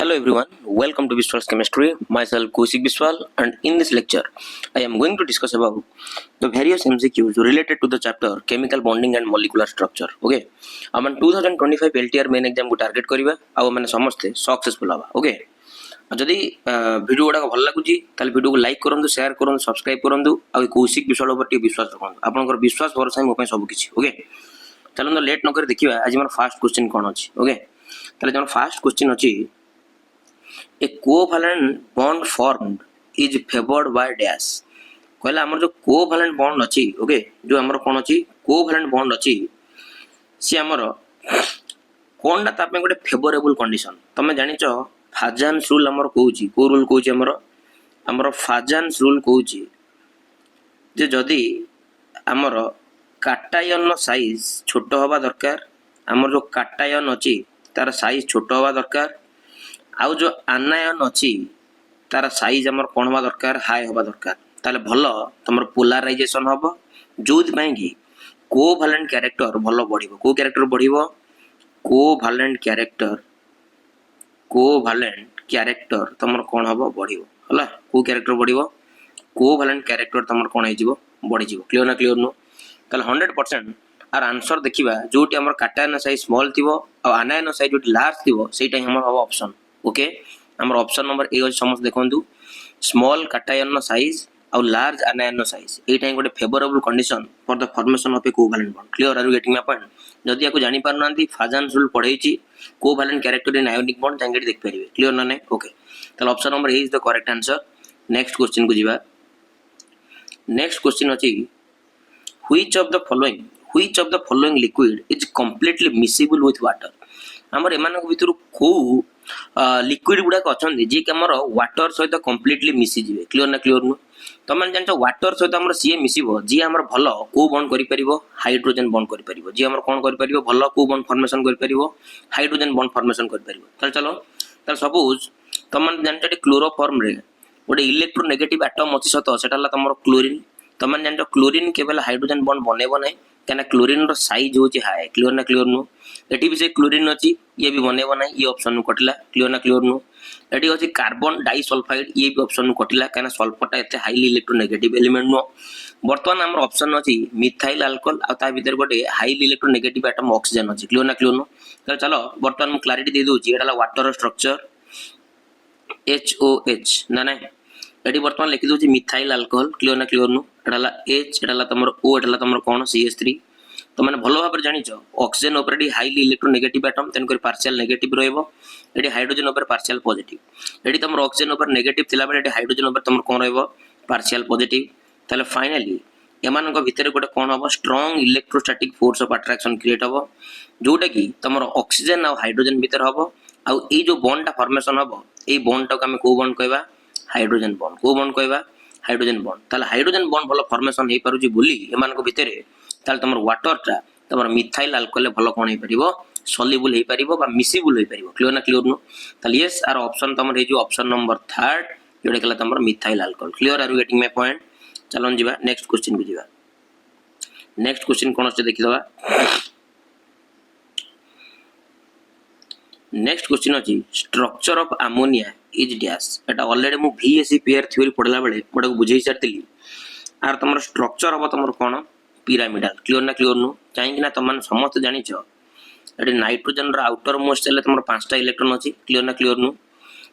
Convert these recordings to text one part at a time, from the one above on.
Hello everyone, welcome to Biswal's Chemistry. Myself Kaushik Biswal, and in this lecture I am going to discuss about the various MCQs related to the chapter chemical bonding and molecular structure. Okay, aman 2025 LTR main exam को target करिबा आ माने समस्ते successful हबा. Okay, जदि video गुडा भल लागुची ताले video को like करंतु, शेयर करंतु, सब्सक्राइब करंतु आ कौशिक विश्वाल ऊपर टी विश्वास रखंतु. आपनकर विश्वास भरोसा मो पे सब किछि. ओके, चलो लेट न कर देखिबा आज हमर फर्स्ट क्वेश्चन कोन अछि. ओके, ताले हमर फर्स्ट क्वेश्चन अछि a covalent bond formed is favored by dash. कहला हमर जो covalent bond अछि. ओके, जो हमर कोन अछि covalent bond अछि से हमर कोनटा तापे गोटे फेवरेबल कंडीशन. तमे जानि छ फाजान्स रूल हमर कहूची, को रूल कहूची हमर फाजान्स रूल कहूची जे जदी हमर काटायन साइज छोट होबा दरकार, हमर जो काटायन अछि तार साइज छोट होबा दरकार, आउ जो आनायन अछि तार साइज हमर कोन होबा दरकार, हाई होबा दरकार. ताले भलो तमर पोलराइजेशन होबो, जोथि पई कि कोवैलेंट कैरेक्टर भलो बढ़िबो. को कैरेक्टर बढ़िबो? कोवैलेंट कैरेक्टर तमर कोन होबो बढ़िबो. हला को कैरेक्टर बढ़िबो? कोवैलेंट कैरेक्टर तमर कोन हे जिवो बढ़ि जिवो. क्लियर ना क्लियर नो? ताले 100% आर आंसर देखिबा जोटी हमर काटायन साइज स्मॉल थिबो आ आनायन साइज जोटी लार्ज थिबो सेटा हमर होबो ऑप्शन. ओके, हमर ऑप्शन नंबर ए अछि. समस्त देखंतु स्मॉल काटायन साइज और लार्ज आनायन साइज एटा गोटे favourable condition for the formation of a covalent bond. Clear are you getting my point? जदि याको जानि पार नांती फाजान्स रूल पढैछि covalent character in ionic bond तांगेडी देख परिबे. क्लियर ना नै? ओके, ताले option number A is the correct answer. Next question को जिबा. नेक्स्ट क्वेश्चन अछि which of the following liquid is completely miscible with water. हमर एमानक भितरु को लिक्विड गुडा अछन जे कि हमर वाटर सहित कंप्लीटली मिसी जिवे. क्लियर ना क्लियर नु? तमन जानछ वाटर सहित हमर सीए मिसिबो जे हमर भलो को बॉन्ड करि परिबो, हाइड्रोजन बॉन्ड करि परिबो. जे हमर कोन करि परिबो भलो को बॉन्ड फॉर्मेशन करि परिबो, हाइड्रोजन बॉन्ड फॉर्मेशन करि परिबो. चलो त सपोज तमन जानछ क्लोरोफॉर्म रे गोटे इलेक्ट्रोनेगेटिव एटम अछि सत सेटाला तमर क्लोरीन. तमन जानछ क्लोरीन केवल हाइड्रोजन बॉन्ड बनेबो नै कना क्लोरीन रो साइज होची हाई. क्लियर ना क्लियर नु? एटी भी से क्लोरीन अछि ये भी बनेबो नै, ये ऑप्शन नु कटिला. क्लियर ना क्लियर नु? एटी अछि कार्बन डाइसल्फाइड, ये भी ऑप्शन नु कटिला कना सल्फरटा एते हाईली इलेक्ट्रोनेगेटिव एलिमेंट नो. वर्तमान हमर ऑप्शन अछि मिथाइल अल्कोहल आ ता भीतर गोटे हाईली इलेक्ट्रोनेगेटिव एटम ऑक्सीजन अछि. क्लियर ना क्लियर नु? त चलो वर्तमान मु क्लैरिटी दे दोची एटाला वाटर स्ट्रक्चर HOH ना नै. एटी वर्तमान लिखि दोची मिथाइल अल्कोहल. क्लियर ना क्लियर नु? एटाला H, एटाला तमर O, एटाला तमर कोन CH3. तो माने भलो भाबर जानि छ ऑक्सीजन ऊपर डी हाईली इलेक्ट्रोनेगेटिव एटम तेन कर पार्शियल नेगेटिव रहइबो. एडी हाइड्रोजन ऊपर पार्शियल पॉजिटिव. एडी तमर ऑक्सीजन ऊपर नेगेटिव थिला बेले एडी हाइड्रोजन ऊपर तमर कोन रहइबो पार्शियल पॉजिटिव. ताले फाइनली एमानक भितर गोटे कोन होबो strong electrostatic force of attraction create होबो जोटा कि तमर ऑक्सीजन और हाइड्रोजन भितर होबो. आ ए जो बॉन्ड टा फॉर्मेशन होबो ए बॉन्ड टा हम को बॉन्ड कहबा? Hydrogen bond. को बॉन्ड कहबा? Hydrogen bond. ताले हाइड्रोजन बॉन्ड भलो फॉर्मेशन हे पारुची बोली एमानक भितरे ताले तमर वाटर टा तमर मिथाइल अल्कोहल भलो कोन हे परिबो सॉल्युबल हे परिबो बा मिसिबल हे परिबो. क्लियर ना क्लियर नु? ताले यस आर ऑप्शन तमर हे जो ऑप्शन नंबर 3 जोडे कला तमर methyl alcohol. Clear are you getting my point? चलोन जिबा नेक्स्ट क्वेश्चन को जिबा. नेक्स्ट क्वेश्चन कोन अछि देखि दबा. नेक्स्ट क्वेश्चन अछि structure of ammonia is dash. एटा ऑलरेडी मु VSE पेयर थ्योरी पढला बेले मोडा को बुझेई सारतिली. आर तमर स्ट्रक्चर अब तमर कोन पिरामिडल. क्लियर ना क्लियर नु? चाहि कि ना तमन समस्त जानि छ एटी नाइट्रोजन रो आउटर मोस्ट सेल तमर 5टा इलेक्ट्रॉन अछि. क्लियर ना क्लियर नु?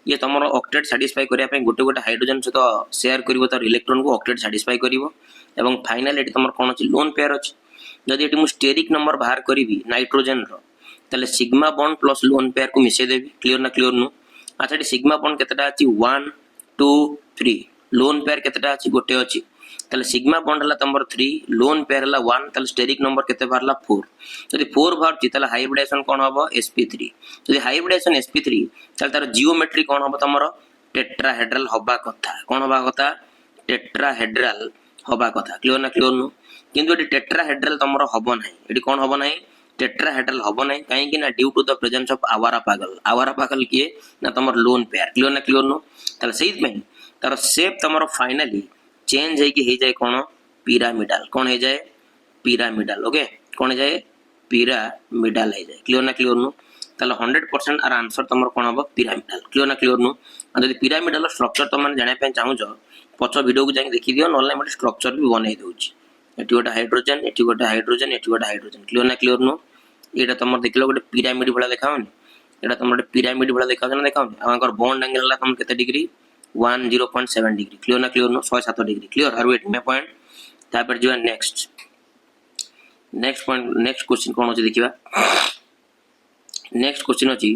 ये तमर ऑक्टेट सैटिस्फाई करिया पे गोटे गोटे हाइड्रोजन सहित शेयर करिवो तार इलेक्ट्रॉन को ऑक्टेट सैटिस्फाई करिवो. एवं फाइनल एटी तमर कोन अछि लोन पेयर अछि. जदि एटी मु स्टेरिक नंबर बाहर करिवि नाइट्रोजन रो ताले sigma bond plus lone pair को मिसे देबी. क्लियर ना क्लियर नु? अच्छा एटी सिग्मा बॉन्ड केतेटा अछि 1 2 3. लोन पेयर केतेटा अछि गोटे अछि. ताले सिग्मा बॉन्ड हला तंबर 3, लोन पेयर हला 1. ताले स्टेरिक नंबर केते बारला 4. जदि 4 बारछि ताले हाइब्रिडेशन कोन हबो sp3. जदि हाइब्रिडेशन sp3 ताले तार जियोमेट्री कोन हबो तमरो टेट्राहेड्रल हबा कथा. कोन हबा कथा? टेट्राहेड्रल हबा कथा. क्लियर ना क्लियर नु? किंतु एटी टेट्राहेड्रल तमरो हबो नै. एटी कोन हबो नै? टेट्राहेड्रल हबो नै. काहे कि ना due to the presence of आवारा पागल. आवारा पागल किए ना तमर लोन पेयर. क्लियर ना क्लियर नु? ताले सेहि में तार शेप तमरो फाइनली चेंज है कि हे जाए कोन पिरामिडल. कोन हे जाए? पिरामिडल. ओके, कोन हे जाए? पिरामिडल हे जाए. क्लियर ना क्लियर नु? ताले 100% आर आंसर तुम कौन हम पिरामिडाल क्लियर ना क्लियर नु जब पिरामिडाल स्ट्रक्चर तुम जाना चाहूच पछ वीडियो को जाके देखी दियो ना मोटे स्ट्रक्चर भी बनई दूची एटी गोटे हाइड्रोजन एटी गोटे हाइड्रोजन एटी गोटे हाइड्रोजन क्लियर ना क्लियर नु ये तुम देख गोटे पिरामिड भाया देखाऊनी यहाँ तुम गोटे पिरामिड भाया देखा देखाऊनी आम बॉन्ड एंगल तुम के डिग्री 10.7 डिग्री क्लियर ना क्लियर नु 107 डिग्री क्लियर आर वेट में पॉइंट तापर जो नेक्स्ट पॉइंट नेक्स्ट क्वेश्चन कौन अच्छे देखा नेक्स्ट क्वेश्चन अच्छी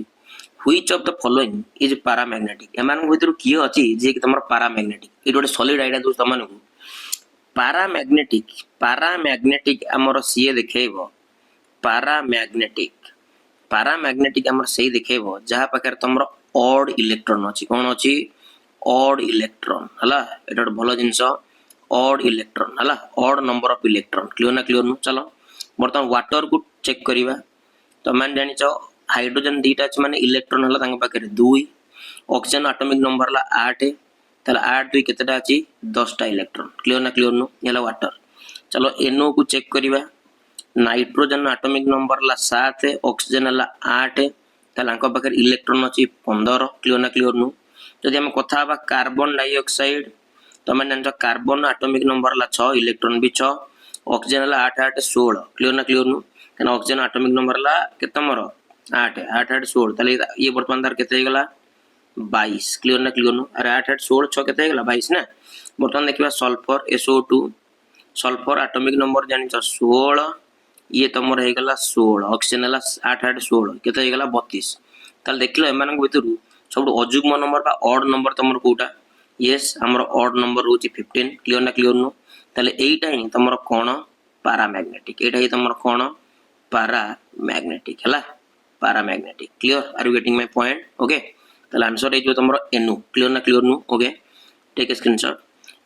which of the following is paramagnetic एमान भीतर किए अच्छी जे कि तुम पैरामैग्नेटिक ये गोटे सॉलिड आइडिया दूँ तुमको पैरामैग्नेटिक आमर सी देखो पैरामैग्नेटिक आमर से देखो जहाँ पाखे तुम ऑड इलेक्ट्रॉन अच्छी कौन अच्छी ऑड इलेक्ट्रॉन है ये भल जिनस ऑड इलेक्ट्रॉन है odd number of electron clear ना क्लियर नु चलो बर्तमान वाटर को चेक करिवा तो मैंने जानी हाइड्रोजन दीटा अच्छे माने इलेक्ट्रॉन है पाखे 2 ऑक्सीजन एटॉमिक नंबर है 8 ताले 8 2 केतेटा अछि 10टा इलेक्ट्रॉन क्लियर ना क्लियर नु ये वाटर चलो NO को चेक करिवा नाइट्रोजन एटॉमिक नंबर है 7 ऑक्सीजन है 8 ताले पाखे इलेक्ट्रॉन अछि 15 क्लियर ना क्लियर नु जदि हम कथा हबा कार्बन डाइऑक्साइड तो मैंने जान कार्बन एटॉमिक नंबर है 6 इलेक्ट्रॉन भी 6 ऑक्सीजन है 8 8 16 क्लियर ना क्लियर नु कना ऑक्सीजन एटॉमिक नंबर है केते मोर 8 8 8 16 ताले ये वर्तमान तार केते हे गला 22 क्लियर ना क्लियर नु अरे 8 8 16 6 केते हे गला 22 ना वर्तमान देखिबा sulphur SO2 sulphur atomic number जानि 16 ये तमर हे गला 16 ऑक्सीजन है 8 8 16 केते हे गला 32 ताले देखिलो एमान भीतर सब अजुग्म नंबर बा ऑड नंबर तमर कोटा यस हमर ऑड नंबर होची 15 क्लियर ना क्लियर नु ताले एटा ही तमर कोन पैरामैग्नेटिक एटा ही तमर कोन पैरामैग्नेटिक हला paramagnetic clear are you getting my point okay ताले आंसर हे जो तमर NO क्लियर ना क्लियर नु ओके टेक ए स्क्रीनशॉट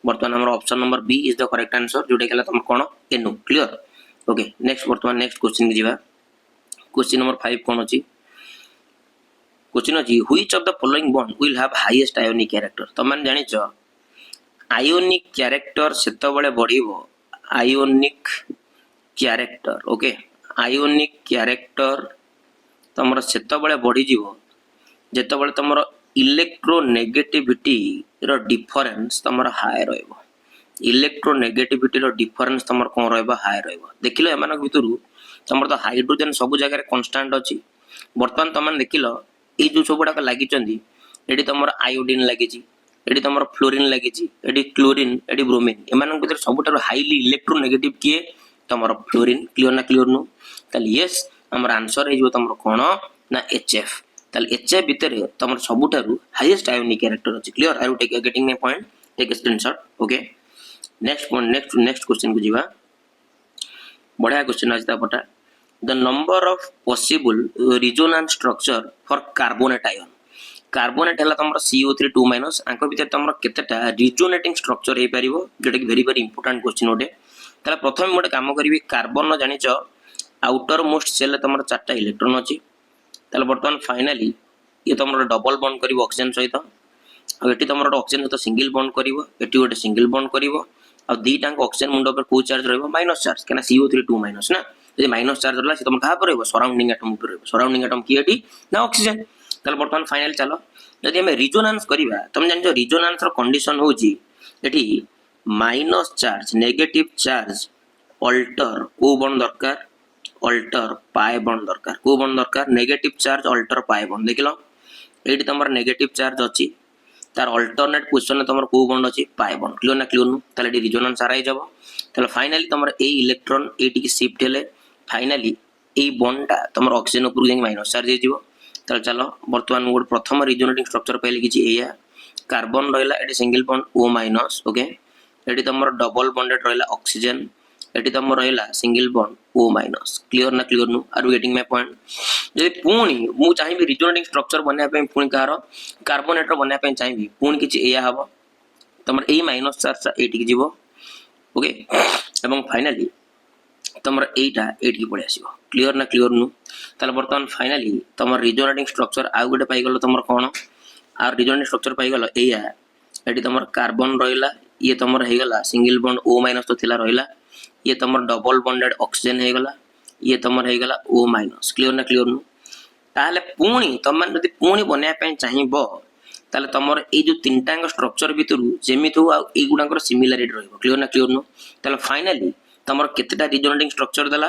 वर्तमान हमर option number B is the correct answer जोटे केला तमर कोन NO क्लियर ओके नेक्स्ट वर्तमान नेक्स्ट क्वेश्चन की जीवा क्वेश्चन नंबर 5 कोन अछि क्वेश्चन अछि which of the following bond will have highest ionic character तो मन जानि छ आयोनिक कैरेक्टर सेतो बळे बढ़िबो ionic character okay ionic character तमर सेतो बळे बढ़ी जीवो जेतो बळे तमर इलेक्ट्रोनेगेटिविटी रो डिफरेंस तमर हाई रहइबो इलेक्ट्रोनेगेटिविटी रो डिफरेंस तमर कोन रहइबो हाई रहइबो देखिलो एमानक भितरु तमर तो हाइड्रोजन सब जगह कांस्टेंट अछि वर्तमान तमन देखिलो ये जो सब गुड़ाक लगी ये तुम आयोडीन लगी ये तुम फ्लोरीन लगी ये क्लोरीन ये ब्रोमीन एम भर सब हाईली इलेक्ट्रोनेगेटिव किए तुम फ्लोरीन क्लियर ना क्लियर नु ताले यस हमर आंसर है तुम कौन ना HF ताले HF भितर तुम सब हाईएस्ट आयोनिक कैरेक्टर अच्छी clear are take getting my point take screenshot okay next point next question को जीवा बढ़िया क्वेश्चन आज पटा the number of possible resonance structure for carbonate ion carbonate हला तमरो CO3 2 माइनस आंको भीतर तमरो केतेटा रिजोनेटिंग स्ट्रक्चर हे परिबो जेटा कि very very important question ओटे तला प्रथम मोटे काम करबी कार्बन न जानिचो आउटर मोस्ट सेल तमरो 4टा इलेक्ट्रॉन अछि तला वर्तमान फाइनली ये तमरो डबल बॉन्ड करबो ऑक्सीजन सहित आ एटी तमरो ऑक्सीजन सहित सिंगल बॉन्ड करबो एटी गोटे सिंगल बॉन्ड करबो आ दीटा ऑक्सीजन मुंड पर को चार्ज रहबो माइनस चार्ज केना CO3 2 माइनस ना यदि माइनस चार्ज रहा तुम क्या पर सराउंडिंग एटम पर सराउंडिंग एटम किए ना ऑक्सीजन ताले बर्तमान फाइनल चलो जदि हमें रिजोनेंस करबा तुम जान रिजोनेंस रो कंडीशन होची एठी माइनस चार्ज नेगेटिव चार्ज अल्टर को बॉन्ड दरकार अल्टर पाई बॉन्ड दरकार को बॉन्ड दरकार नेगेटिव चार्ज अल्टर पाई बॉन्ड देखिलो एठी तमर नेगेटिव चार्ज अछि तार अल्टरनेट पोजीशन तमर को बॉन्ड अछि पाई बॉन्ड क्लियर ना क्लियर नु ताले एठी रिजोनेंस आराई जाबो ताले फाइनली तमर ए इलेक्ट्रॉन एठी की शिफ्ट हेले फाइनली ए बॉन्डटा तुम ऑक्सीजन ऊपर जाई माइनस चार्ज हो चलो चलो बर्तमान गोटे प्रथम रिजोनेटिंग स्ट्रक्चर पाइले कि एया कार्बन रहिला एटी single bond O minus okay एटी तुम डबल बॉन्डेड रहिला ऑक्सीजन एटी तुम रहिला single bond O minus clear ना क्लियर नु are you getting my point जे पुणी मु चाहिबी रिजोनेटिंग स्ट्रक्चर बनया पे पुणी कार कार्बोनेट बनया पे चाहिबी पुणी किछि एया हबो तुम ए माइनस चार्ज एटी की जीवो ओके एवं फाइनली तुम एटा एटी पड़े आसो क्लियर ना क्लियर नु ताले बर्तमान फाइनली तुम रिजोनेटिंग स्ट्रक्चर आउ गोटे पाइगल तुम कौन आर रिजोनेटिंग स्ट्रक्चर पाइगल एया एटी तुम कार्बन रहिला ये तुम हेगला सिंगल बॉन्ड O माइनस तो थिला रहिला ये तुम डबल बॉन्डेड ऑक्सीजन हेगला ये तुम हेगला O माइनस क्लियर ना क्लियर नु ताहले पुणी तुम जब पुणी बनवाई चाहिए ताले तुमर ये जो तीनटा स्ट्रक्चर भितर जेमिति हो गुड़ाकर सिमिलारिटी रहिबो क्लियर ना क्लियर नो ताले फाइनली तुमर केतेटा रिजोनेटिंग स्ट्रक्चर देला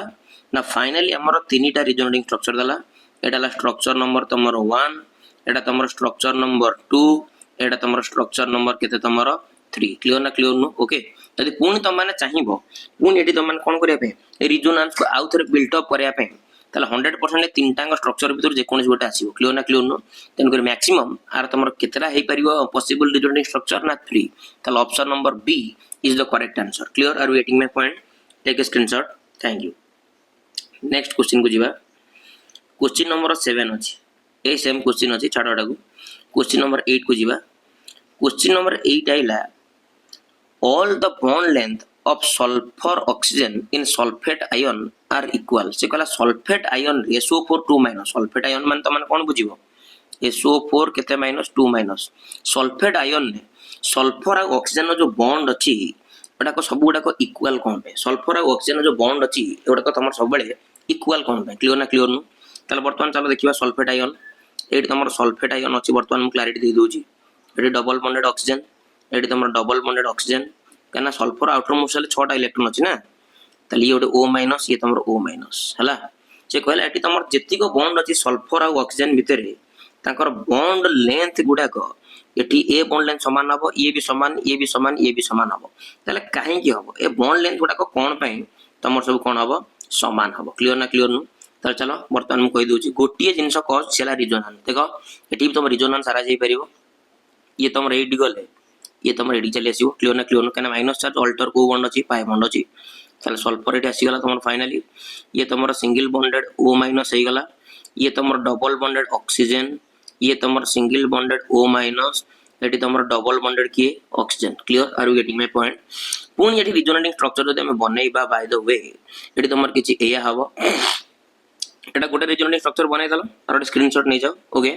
ना फाइनली हमर तीनटा रिजोनेटिंग स्ट्रक्चर देला एटाला स्ट्रक्चर नंबर तुमर 1 एटा तुमर स्ट्रक्चर नंबर 2 एटा तुमर स्ट्रक्चर नंबर केते तुमर 3 क्लियर ना क्लियर नो ओके यदि पुणी तुम माने चाहिबो पुणी एटी तुम माने कोन करिया पे रिजोनेंस को आउ थरे बिल्ट अप करिया पे ताले 100% तीनटा स्ट्रक्चर भितर जे कोनस गोटे आसीबो क्लियर ना क्लियर नो तेन कर मैक्सिमम आर तुमर केतेटा हे परिबो पॉसिबल रिजोनेटिंग स्ट्रक्चर ना 3 ताले option number B is the correct answer clear are waiting my point take a screenshot thank you next question को जीवा क्वेश्चन नंबर 7 अछि ए सेम क्वेश्चन अछि छाडा को क्वेश्चन नंबर 8 को जीवा क्वेश्चन नंबर 8 आइला all the bond length of sulfur oxygen in sulfate ion are equal से कहला sulfate ion रे SO4 2 minus sulfate ion मान तो मान कोन बुझिबो SO4 केते minus 2 minus sulfate ion ने sulfur और oxygen जो bond अछि एटा को सब गुडा को इक्वल कोन पे sulfur और oxygen जो bond अछि एटा को तमर सब बेले इक्वल कोन पे क्लियर ना क्लियर नु ताले वर्तमान चलो देखिबा sulfate ion एटी तमर sulfate ion अछि वर्तमान हम क्लैरिटी दे दोजी एटी डबल बॉन्डेड ऑक्सीजन एटी तमर डबल बॉन्डेड ऑक्सीजन कहना सल्फर आउटर मोस्ट 6टा इलेक्ट्रॉन अछि ना तली ये O माइनस ये तमर O माइनस हला से कहला एटी तमर जेतिको बॉन्ड अछि सल्फर और ऑक्सीजन भितर ताकर बॉन्ड लेंथ गुडा को एटी ए बॉन्ड लेंथ समान हबो ये भी समान ये भी समान ये भी समान हबो तले काहे की हबो ए बॉन्ड लेंथ गुडा को कोन पई तमर सब कोन हबो समान हबो क्लियर ना क्लियर नु त चलो वर्तमान हम कहि दोची गोटिए जिंस कॉज छला रिजोनेंस देखो एटी भी तमर रिजोनेंस सारा जाई परिबो ये तमर एडी गले ये तुम रेडी चली आसीबो क्लियर ना क्लियर ना माइनस चार्ज अल्टर को बॉन्ड अछि पाई बॉन्ड अछि ताले सल्फर एटी आसी गला तुम फाइनली ये तुम सिंगल बॉन्डेड O माइनस हे गला ये तुम डबल बॉन्डेड ऑक्सीजन ये तुम सिंगल बॉन्डेड O माइनस एटी तुम डबल बॉन्डेड किए oxygen clear are you getting my point पुणी एटी रिजोनेटिंग स्ट्रक्चर जदि हम बनेइबा बाय द वे एटी तुम किछि एया हबो एटा गोटे रिजोनेटिंग स्ट्रक्चर बनाई दलो और स्क्रीनशॉट नै जाओ ओके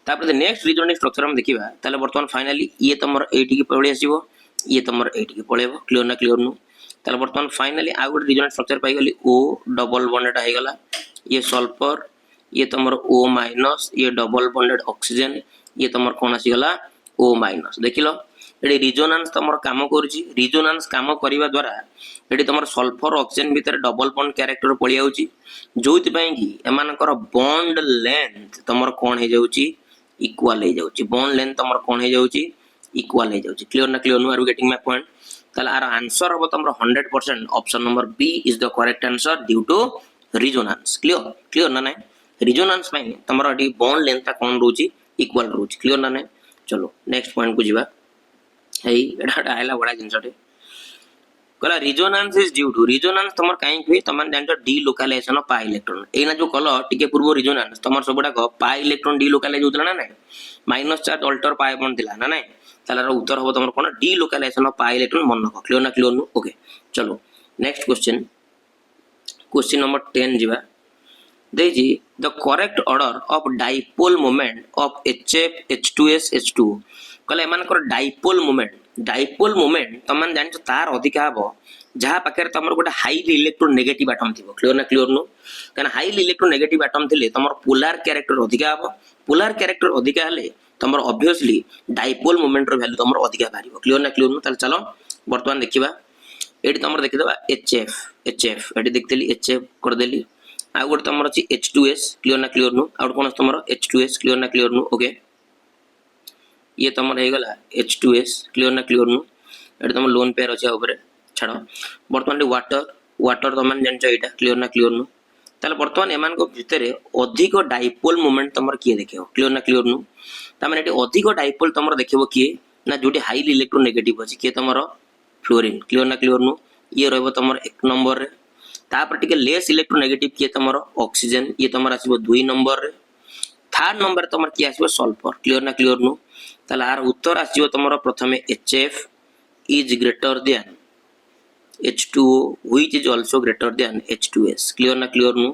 तापर नेक्स्ट रिजोनेटिंग स्ट्रक्चर हम देखिबा ताले वर्तमान फाइनली ये तमर 80 की पळी आसीबो ये तमर 80 की पळेबो क्लियर ना क्लियर नु ताले वर्तमान फाइनली आ गोटे रिजोनेटिंग स्ट्रक्चर पाई गली O डबल बॉन्डेड हे गला ये सल्फर ये तमर O माइनस ये डबल बॉन्डेड ऑक्सीजन ये तमर कोन आसी गला O माइनस देखिलो एडी रिजोनेंस तमर काम करछि रिजोनेंस काम करिवा द्वारा एडी तमर सल्फर ऑक्सीजन भीतर डबल बॉन्ड कैरेक्टर पळि आउछि जोति पई कि एमानकर बॉन्ड लेंथ तमर कोन हे जाउछि इक्वल हे जाउछि बॉन्ड लेंथ तमर कोन हे जाउछि इक्वल हे जाउछि क्लियर ना क्लियर नु आर गेटिंग माय पॉइंट ताले आर आंसर हो तमर 100% option number B is the correct answer due to resonance clear clear ना नै रिजोनेंस पई तमर एडी बॉन्ड लेंथ ता कोन रहउछि इक्वल रहउछि क्लियर ना नै चलो नेक्स्ट पॉइंट को जिबा हेई एडा आइला बडा जिंसटे कला resonance is due to resonance तमर काई होई तमन जानतो delocalisation of pi electron एना जो कलो टिके पूर्व रिजोनेंस तमर सबडा को पाई इलेक्ट्रॉन डी लोकलाइज होतला ना नै माइनस चार्ज अल्टर पाई बॉन्ड दिला ना नै तालार उत्तर हो तमर कोन delocalisation of pi electron मन को क्लियर ना क्लियर नु ओके चलो नेक्स्ट क्वेश्चन क्वेश्चन नंबर 10 जिबा देजी the correct order of dipole moment of HF H2S H2 कले एमानकर डाइपोल मोमेंट तमन जानि तार अधिका हबो जहा पाकर तमर गोटे हाईली इलेक्ट्रोनेगेटिव एटम थिबो क्लियर ना क्लियर नु कना हाईली इलेक्ट्रोनेगेटिव एटम थिले तमर पोलर कैरेक्टर अधिका हबो पोलर कैरेक्टर अधिका हले तमर ऑब्वियसली डाइपोल मोमेंट रो वैल्यू तमर अधिका बारिबो क्लियर ना क्लियर नु ताल चलो वर्तमान देखिबा एडी तमर देखिदबा HF एडी देखतेली HF कर देली आ गोटे तमर अछि H2S क्लियर ना क्लियर नु आ कोन तमर H2S क्लियर ना क्लियर नु ओके ये तमर हे गला H2S क्लियर ना क्लियर नु एटा तमर लोन पेयर अछि ऊपर छाड़ो वर्तमान वाटर तमन जानचो एटा क्लियर ना क्लियर नु ताले वर्तमान एमान को भितरे अधिक डाइपोल मोमेंट तमर किए देखियो क्लियर ना क्लियर नु तामाने एटी अधिक डाइपोल तमर देखिबो किए ना जोटी हाईली इलेक्ट्रोनेगेटिव अछि किए तमर फ्लोरीन क्लियर ना क्लियर नु ये रहबो तमर 1 नंबर रे तापर टिके लेस इलेक्ट्रोनेगेटिव किए तमर ऑक्सीजन ये तमर आसीबो 2 नंबर रे थर्ड नंबर तमर कि आसीबो सल्फर क्लियर ना क्लियर नु ताले आर उत्तर आसीबो तमर प्रथमे HF is greater then H2O which is also greater than H2S clear ना क्लियर नु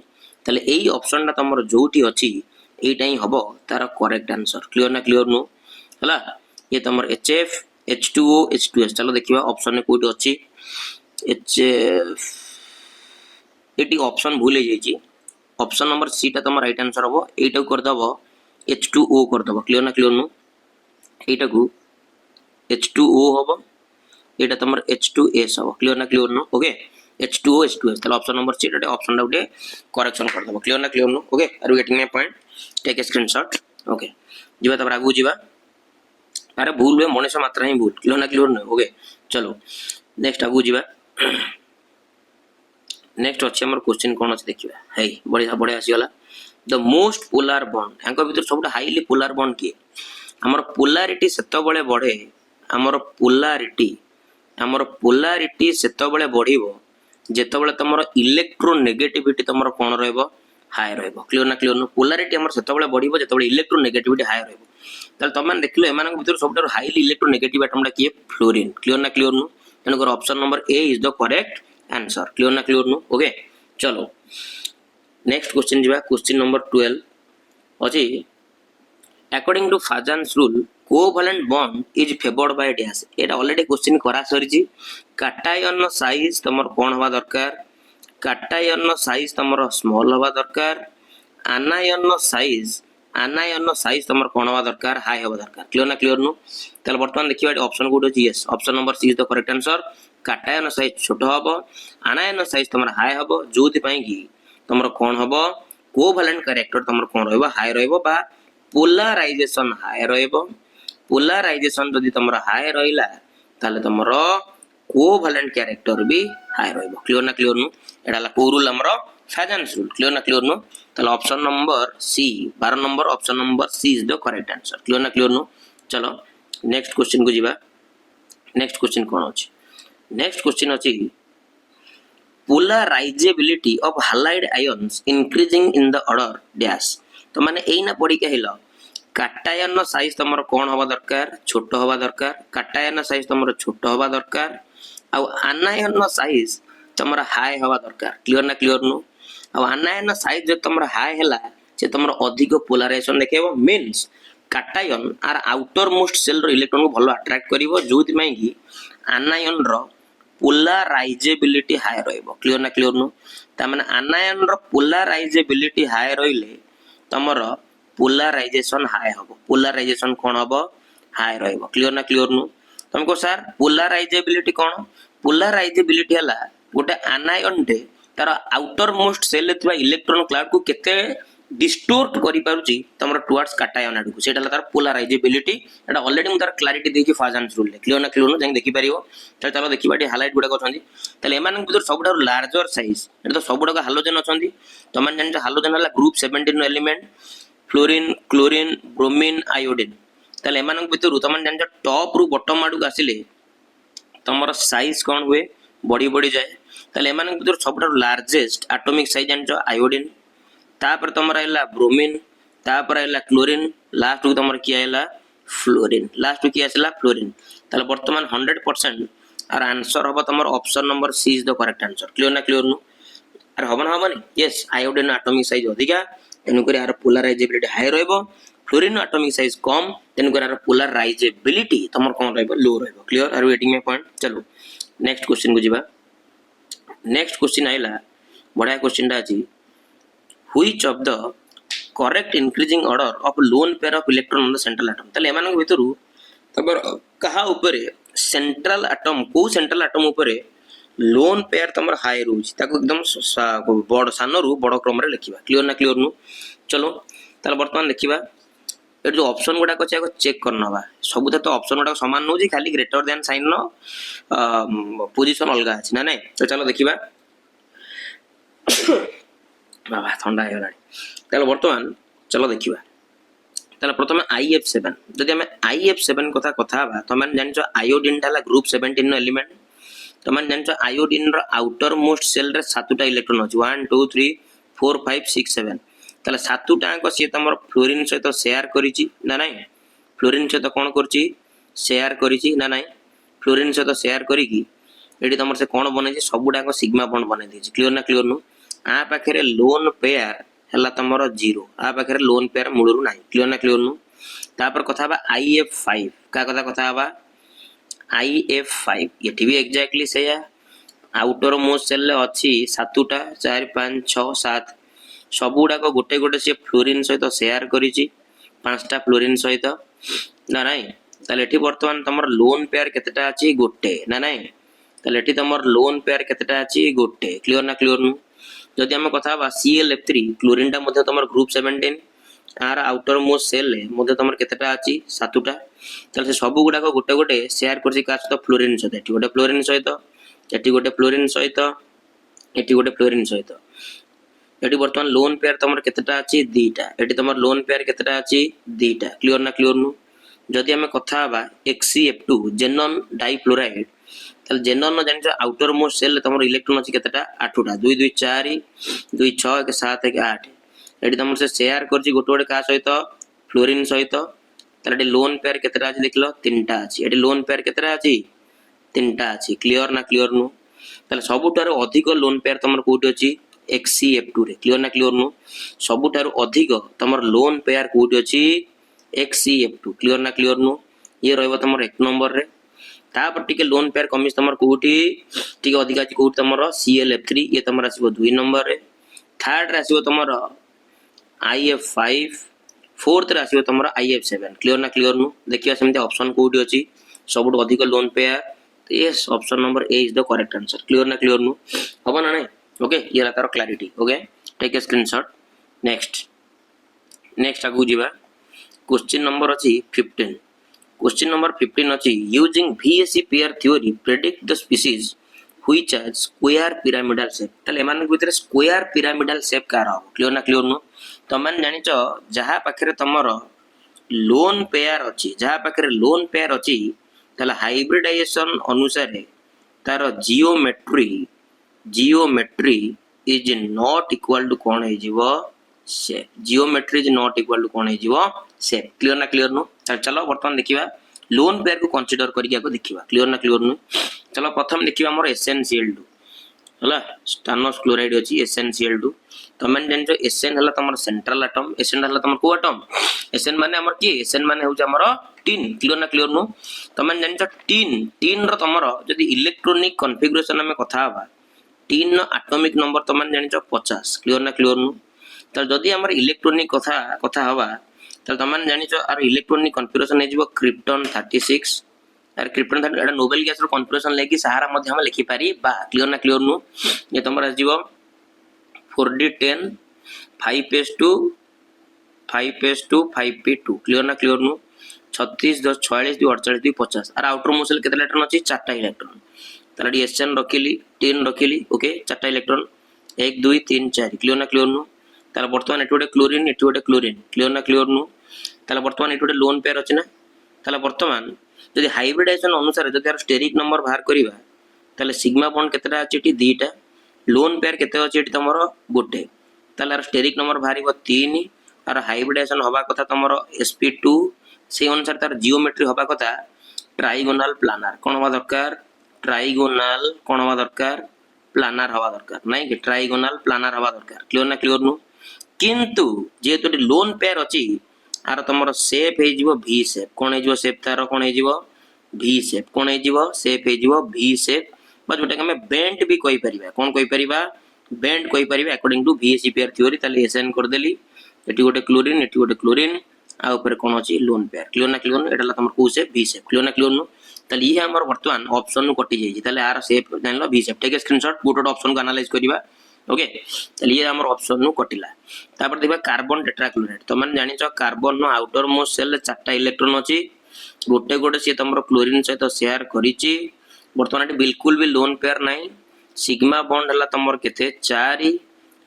ताले एई ऑप्शन ता तमर जोटी अछि एटा ही हबो तार करेक्ट आंसर क्लियर ना क्लियर नु हला ये तमर HF H2O H2S चलो देखिबा ऑप्शन ने कोठी अछि HF एटी ऑप्शन भूल जाई छी ऑप्शन नंबर सी टा तुम राइट आंसर हम एटा कर दबो H2O कर दबो क्लियर ना क्लियर नु एटा को H2O हम एटा तुम H2S हम क्लियर ना क्लियर नु ओके H2O H2S ताले ऑप्शन नंबर सी टा ऑप्शन डाउट करेक्शन कर दबो क्लियर ना क्लियर नु okay are you getting my point take a screenshot okay जीवा तब आगु जीवा अरे भूल हुए मनुष्य मात्रा ही भूल क्लियर ना क्लियर नु ओके चलो नेक्स्ट आगु जीवा नेक्स्ट अच्छे हमर क्वेश्चन कोन अछि देखिबा हे बढ़िया बढ़िया आसीगला द मोस्ट पोलर बॉन्ड हंको भीतर सबटा हाईली पोलर बॉन्ड की हमर पोलैरिटी सेतो बळे बढ़े हमर पोलैरिटी सेतो बळे बढ़िबो जेतो बळे तमरो इलेक्ट्रोनेगेटिविटी तमरो कोन रहबो हाई रहबो क्लियर ना क्लियर नो पोलैरिटी हमर सेतो बळे बढ़िबो जेतो बळे इलेक्ट्रोनेगेटिविटी हाई रहबो ताल तमन देखलो एमान भीतर सबटा हाईली इलेक्ट्रोनेगेटिव एटमडा की फ्लोरीन क्लियर ना क्लियर नो तेन कर option number A is the correct answer clear ना क्लियर नु ओके चलो नेक्स्ट क्वेश्चन जीवा क्वेश्चन नंबर 12 अछि according to Fajans rule covalent bond is favoured by dash एटा ऑलरेडी क्वेश्चन करा सरिछि कैटायन साइज तमर कोन हवा दरकार कैटायन साइज तमर स्मॉल हवा दरकार आनायन साइज तमर कोन हवा दरकार हाई हवा दरकार क्लियर ना क्लियर नु तल वर्तमान देखिबा ऑप्शन कोड अछि yes option number C is the correct answer cation size छोट हबो आनायन साइज तमर हाई हबो जोति पई की तमर कोन हबो कोवैलेंट कैरेक्टर तमर कोन रहबो हाई रहबो बा पोलराइजेशन हाई रहबो पोलराइजेशन जदि तमर हाई रहिला ताले तमर कोवैलेंट कैरेक्टर भी हाई रहबो क्लियर ना क्लियर नु एडाला को रूल हमरो फाजन्स रूल क्लियर ना क्लियर नु ताले option number C 12 number option number C is the correct answer clear ना क्लियर नु चलो नेक्स्ट क्वेश्चन को जीवा नेक्स्ट क्वेश्चन कोन अछि नेक्स्ट क्वेश्चन अछि polarizability of halide ions increasing in the order dash तो माने एइना पढी के हिलो कैटायन साइज तमरो कोन हवा दरकार छोट हवा दरकार कैटायन साइज तमरो छोट हवा दरकार आ आनायन साइज तमरो हाई हवा दरकार क्लियर ना क्लियर नु आ आनायन साइज जो तमरो हाई हला से तमरो अधिक पोलराइजेशन देखेबो मींस कैटायन आर आउटर मोस्ट सेल रो इलेक्ट्रॉन को भलो अट्रैक्ट करिवो जोति मै की आनायन रो पोलराइजेबिलिटी हाई रहइबो क्लियर ना क्लियर नु त माने आनायन रो पोलराइजेबिलिटी हाई रहिले तमरो पोलराइजेशन हाई हबो पोलराइजेशन कोन हबो हाई रहइबो क्लियर ना क्लियर नु तुमको सर पोलराइजेबिलिटी कोन पोलराइजेबिलिटी हला गोटे आनायन डे तार आउटर मोस्ट सेल लेथवा इलेक्ट्रॉन क्लाउड को केते डिस्टोर्ट करि पारुची तमरो टुवर्ड्स कैटायन आडू सेटा तार पोलराइजेबिलिटी एटा ऑलरेडी म तार क्लैरिटी देकी फाजन्स रूल ले क्लियर ना क्लियर नो जंग देखि परियो चलो देखिबा डी हाइलाइट गुडा कोछंदी तले एमान भीतर सबडा लार्जर साइज एटा तो सबडा हालोजन अछंदी तमन जान हालोजन हला ग्रुप 17 नो element fluorine chlorine bromine iodine तले एमान भीतर तमन जान टॉप रु बॉटम आडू आसिले तमरो साइज कोन हुए बड़ी बड़ी जाए तले एमान भीतर सबडा लार्जेस्ट एटॉमिक साइज जान आयोडीन तापर तमरा हैला ब्रोमीन तापर हैला क्लोरीन लास्ट को तमरा किया हैला फ्लोरीन लास्ट को किया हैला फ्लोरीन ताले वर्तमान 100% आर आंसर होबो तमर option number C is the correct answer clear ना क्लियर नु अरे हबन यस आयोडीन एटॉमिक साइज अधिका तेनु करे आर पोलराइजेबिलिटी हाई रहबो फ्लोरीन एटॉमिक साइज कम तेनु करे आर पोलराइजेबिलिटी तमर कोन रहबो लो रहबो क्लियर आर वेटिंग में पॉइंट चलो नेक्स्ट क्वेश्चन को जीवा नेक्स्ट क्वेश्चन आइला बडा क्वेश्चन दा अछि which of the correct increasing order of lone pair of electron on the central atom तले एमान के भितरु तबर कहा ऊपर सेंट्रल एटम को सेंट्रल एटम ऊपर लोन पेयर तमर हाई रोज ताको एकदम बड़ सानो रु बड़ क्रम रे लिखिबा क्लियर ना क्लियर नु चलो तले वर्तमान देखिबा ए जो ऑप्शन गुडा को चेक करनबा सब तो ऑप्शन गुडा समान नो जी खाली ग्रेटर देन साइन नो पोजीशन अलगा अछि ना नै तो चलो देखिबा बाबा ठंडा है गलाडी तले वर्तमान चलो देखिबा तले प्रथमे IF7 जदि हमें IF7 कथा बा तमन जानचो आयोडीन डाला ग्रुप 17 नो एलिमेंट तमन जानचो आयोडीन रो आउटर मोस्ट सेल रे 7टा इलेक्ट्रॉन अछि 1 2 3 4 5 6 7 तले 7टा को से तमर फ्लोरीन सहित शेयर करिछि ना नै फ्लोरीन सहित कोन करछि शेयर करिछि ना नै फ्लोरीन सहित शेयर करिकि एडी तमर से कोन बनै छै सबुडा को सिग्मा बॉन्ड बनै दै छै क्लियर ना क्लियर नु आ पाखरे लोन पेयर हला तमरो 0 आ पाखरे लोन पेयर मूलरु नाही क्लियर ना क्लियर नु तापर कथा बा IF5 का कथा बा IF5 एठी भी एग्जैक्टली सेया आउटर मोस्ट सेल ले अछि 7टा 4 5 6 7 सब गुड़ाक गोटे गोटे सी फ्लोरीन सहित शेयर करिछि 5टा फ्लोरीन सहित ना नाई ताले एठी वर्तमान तमर लोन पेयर केतेटा अछि गोटे ना नाई ताले एठी तमर लोन पेयर केतेटा अछि गोटे क्लियर ना क्लियर नु जदि हम कथा बा ClF3 क्लोरीन टा मध्ये तमर ग्रुप 17 आर आउटर मोस्ट सेल मध्ये तमर केतेटा अछि 7टा ताले से सब गुड़ाक गोटे गोटे शेयर करछि का सहित फ्लोरीन सहित एठी गोटे फ्लोरीन सहित एठी गोटे फ्लोरीन सहित एठी गोटे फ्लोरीन सहित एठी वर्तमान लोन पेयर तमर केतेटा अछि दीटा एठी तमर लोन पेयर केतेटा अछि दीटा क्लियर ना क्लियर नु जदि हमें कथा बा XCF2 जेनन डाइफ्लोराइड ताल जेनन जानि आउटर मोस्ट सेल तमर इलेक्ट्रॉन अछि केतेटा 8टा 2 2 4 2 6 1 7 1 8 एठी तमर से शेयर करछि गोटे गोटे का सहित फ्लोरीन सहित ताल एठी लोन पेयर केतेटा अछि देखलो 3टा अछि एठी लोन पेयर केतेटा अछि 3टा अछि क्लियर ना क्लियर नु ताल सबुटारो अधिक लोन पेयर तमर कोठी अछि XCF2 रे क्लियर ना क्लियर नु सबुटारो अधिक तमर लोन पेयर कोठी अछि XCF2 क्लियर ना क्लियर नु ये रहबो तमर 1 नंबर रे तापर टिके लोन पेयर कमिस तमर कोठी टिके अधिक अछि कोठी तमर ClF3 ये तमर आसीबो 2 नंबर रे थर्ड रे आसीबो तमर IF5 फोर्थ रे आसीबो तमर IF7 क्लियर ना क्लियर नु देखिया सेमते ऑप्शन कोठी अछि सबुट अधिक lone pair yes option number A is the correct answer clear ना क्लियर नु हबो ना नहीं ओके ये ला तार clarity okay take a screenshot next आगु जीवा क्वेश्चन नंबर अछि 15 क्वेश्चन नंबर 15 अछि using VSE pair theory predict the species which has square pyramidal shape तले एमान भितर स्क्वायर पिरामिडल शेप कार हो क्लियर ना क्लियर नु त मन जानि छ जहा पाखरे तमरो लोन पेयर अछि जहा पाखरे लोन पेयर अछि तले हाइब्रिडाइजेशन अनुसार तार geometry is not equal to कोन हे जीवो shape geometry is not equal to कोन हे जीवो शेप क्लियर ना क्लियर नु चलो वर्तमान देखिबा लोन पेयर को कंसीडर करिया को देखिबा क्लियर ना क्लियर नु चलो प्रथम देखिबा हमर SnCl2 हला स्टानस क्लोराइड अछि SnCl2 तमन जन जो Sn हला तमर सेंट्रल एटम Sn हला तमर को एटम Sn माने हमर की Sn माने हो हमर टीन क्लियर ना क्लियर नु तमन जन जो टीन रो तमर जदी इलेक्ट्रॉनिक कॉन्फ़िगरेशन में कथा हबा टीन नो एटॉमिक नंबर तमन जन जो 50 क्लियर ना क्लियर नु त जदी हमर इलेक्ट्रॉनिक कथा हबा त तमन जानि छ आर इलेक्ट्रॉनिक कॉन्फ़िगरेशन हे जीवो krypton 36 are krypton 30 Etah noble gas row configuration लेकी सहारा मध्ये हम लिखि पारी बा क्लियर ना क्लियर नु ये तमरा जीवो 4d10 5s2 5p2 क्लियर ना क्लियर नु 36 10 46 2 48 2 50 आर आउटर मोसेल केते इलेक्ट्रॉन अछि 4टा इलेक्ट्रॉन तलडी Sn रखिली 10 रखिली ओके 4टा इलेक्ट्रॉन 1 2 3 4 क्लियर ना क्लियर नु ताला वर्तमान एटोडे क्लोरीन क्लियर ना क्लियर नु ताला वर्तमान एटोडे लोन पेयर अछि ना ताला वर्तमान जदि हाइब्रिडाइजेशन अनुसार जदि यार स्टेरिक नंबर बाहर करिबा ताले सिग्मा बॉन्ड केतेटा अछि टी दीटा लोन पेयर केते अछि टी तमरो गोटे ताला यार स्टेरिक नंबर बाहरिबो 3 आर हाइब्रिडाइजेशन होबा कथा तमरो sp2 से अनुसार तार जियोमेट्री होबा कथा ट्राइगोनल प्लानर कोन होबा दरकार ट्राइगोनल कोन होबा दरकार प्लानर होबा दरकार नाही कि ट्राइगोनल प्लानर होबा दरकार क्लियर ना क्लियर नु किंतु जेतु लोन पेयर अछि आर तमरो शेप हे जीवो V शेप कोन हे जीवो शेप तारो कोन हे जीवो V शेप कोन हे जीवो शेप हे जीवो V शेप बस जोटा हमें बेंट भी कहि परिबा कोन कहि परिबा बेंट कहि परिबा according to VSE pair theory ताले Sn कर देली एटी गोटे क्लोरीन आ ऊपर कोन अछि लोन पेयर क्लियर ना क्लियर एटाला तमर को शेप V शेप क्लियर ना क्लियर नु ताले ये हमर वर्तमान ऑप्शन नु कटि जाई ताले आर शेप जानलो V शेप टेक स्क्रीनशॉट बोट ऑप्शन को एनालाइज करिबा ओके ताले ये हमर ऑप्शन नु कटिला तापर देखबा कार्बन टेट्राक्लोराइड तो मन जानि छ कार्बन नो आउटर मोस्ट सेल 4टा इलेक्ट्रॉन अछि गोटे गोटे से तमरो क्लोरीन सहित शेयर करिछि वर्तमान बिल्कुल भी लोन पेयर नाही सिग्मा बॉन्ड हला तमर केते 4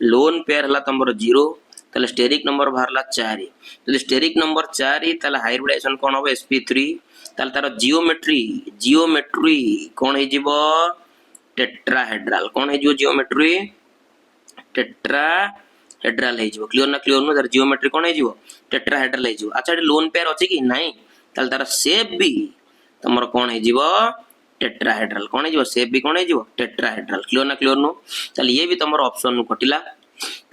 लोन पेयर हला तमर 0 ताले स्टेरिक नंबर बाहरला 4 जदि स्टेरिक नंबर 4 ताले हाइब्रिडाइजेशन कोन हो sp3 ताले तार जियोमेट्री कोन हे जीवो टेट्राहेड्रल कोन हे जो जियोमेट्री टेट्राहेड्रल हे जीवो क्लियर ना क्लियर नो तार जियोमेट्री कोन हे जीवो टेट्राहेड्रल हे जीवो अच्छा लोन पेयर अछि कि नाही ताले तार शेप भी तमर कोन हे जीवो टेट्राहेड्रल कोन हे जीवो शेप भी कोन हे जीवो टेट्राहेड्रल क्लियर ना क्लियर नो ताले ये भी तमर ऑप्शन नु कटिला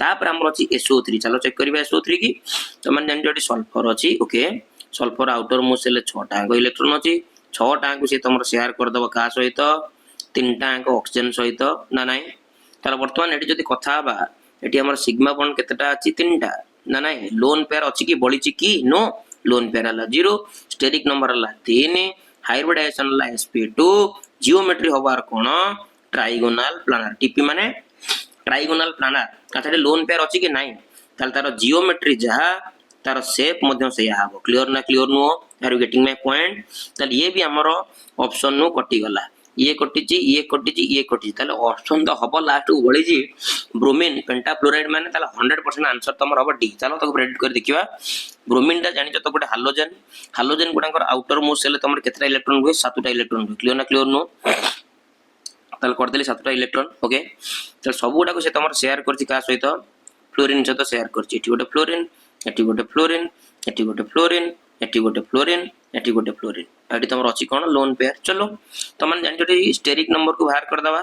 तापर हमर अछि SO3 चलो चेक करबा SO3 की तो मन जान जोटी सल्फर अछि ओके सल्फर आउटर मोसेल 6 टा इलेक्ट्रॉन अछि 6 टा को से तमर शेयर कर दबो का सहित 3 टा ऑक्सीजन सहित ना नाही तार वर्तमान एटी जदी कथा बा एटी हमर सिग्मा बॉन्ड केतेटा अछि तीनटा ना नाही लोन पेयर अछि कि बळिछि कि नो लोन पेयर हला 0 स्टेरिक नंबर हला 3 हाइब्रिडाइजेशन हला sp2 जियोमेट्री होबार कोन ट्राइगोनल प्लानर टीपी माने ट्राइगोनल प्लानर अच्छा लोन पेयर अछि कि नाही ताल तार जियोमेट्री जहा तार शेप मध्य से हबो क्लियर ना क्लियर नो are you getting my point ताल ये भी हमरो ऑप्शन नो कटि गला ये कटिची ताले ऑप्शन तो हबो लास्ट को बळी जी ब्रोमीन पेंटाफ्लोराइड माने ताले 100% आंसर तमर हबो डी चलो तको प्रेडिक्ट कर देखिबा ब्रोमीन दा जानि तो गोटे हालोजन गुडांकर आउटर मोस्ट सेल तमर केतरा इलेक्ट्रॉन हुए 7टा इलेक्ट्रॉन हुए क्लियर ना क्लियर नो ताले कर देली 7टा इलेक्ट्रॉन ओके तो सब गुडा को से तमर शेयर करछि का सहित फ्लोरीन सहित शेयर करछि एटी गोटे फ्लोरीन एटी गोटे फ्लोरीन एटी गोटे फ्लोरीन एटी गोटे फ्लोरीन एटी गोटे फ्लोरीन एटी तमर अछि कोन लोन पेयर चलो तमन जानि स्टेरिक नंबर को बाहर कर दवा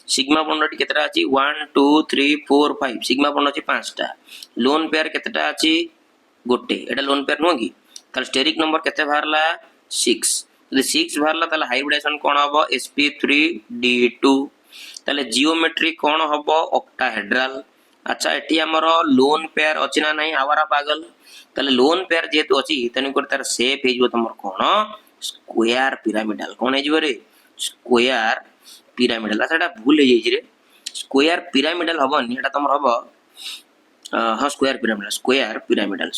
सिग्मा बॉन्ड एटी केतरा अछि 1 2 3 4 5 सिग्मा बॉन्ड अछि 5टा लोन पेयर केतटा अछि गोटे एटा लोन पेयर नो की ताल स्टेरिक नंबर केते बाहरला 6 यदि 6 बाहरला ताले हाइब्रिडाइजेशन कोन हबो sp3d2 ताले जियोमेट्री कोन हबो ऑक्टाहेड्रल अच्छा एटी हमर लोन पेयर अछि ना नाही आवारा पागल ताले लोन पेयर जेतु अछि तनि कर तार शेप हे जो तमर कोन स्क्वायर पिरामिडल कोन हे जो रे स्क्वायर पिरामिडल अच्छा एटा भूल हे जाई रे स्क्वायर पिरामिडल हबनी एटा तमर हबो हां square pyramidal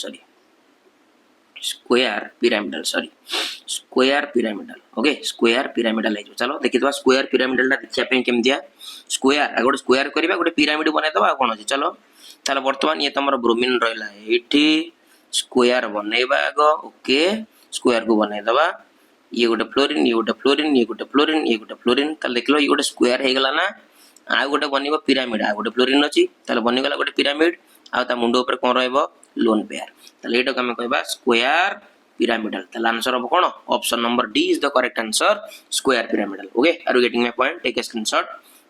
sorry square pyramidal okay square pyramidal हे जो चलो देखि दवा स्क्वायर पिरामिडल ता देखिया पे केम दिया स्क्वायर अगोड स्क्वायर करबा गोटे पिरामिड बने दवा कोन अछि चलो ताले वर्तमान ये तमर ब्रोमीन रहला एठी स्क्वायर बनेबा आगो ओके स्क्वायर को बने दवा ये गोटे फ्लोरीन ये गोटे फ्लोरीन ये गोटे फ्लोरीन ये गोटे फ्लोरीन ताले देखलो ये गोटे स्क्वायर हे गला ना आ गोटे बनिबो पिरामिड आ गोटे फ्लोरीन अछि ताले बनि गला गोटे पिरामिड आ ता मुंडो ऊपर कोन रहबो लोन पेयर ताले एटा हम कहबा स्क्वायर पिरामिडल ताले आंसर हो कोन option number D is the correct answer square pyramidal okay are you getting my point take a screenshot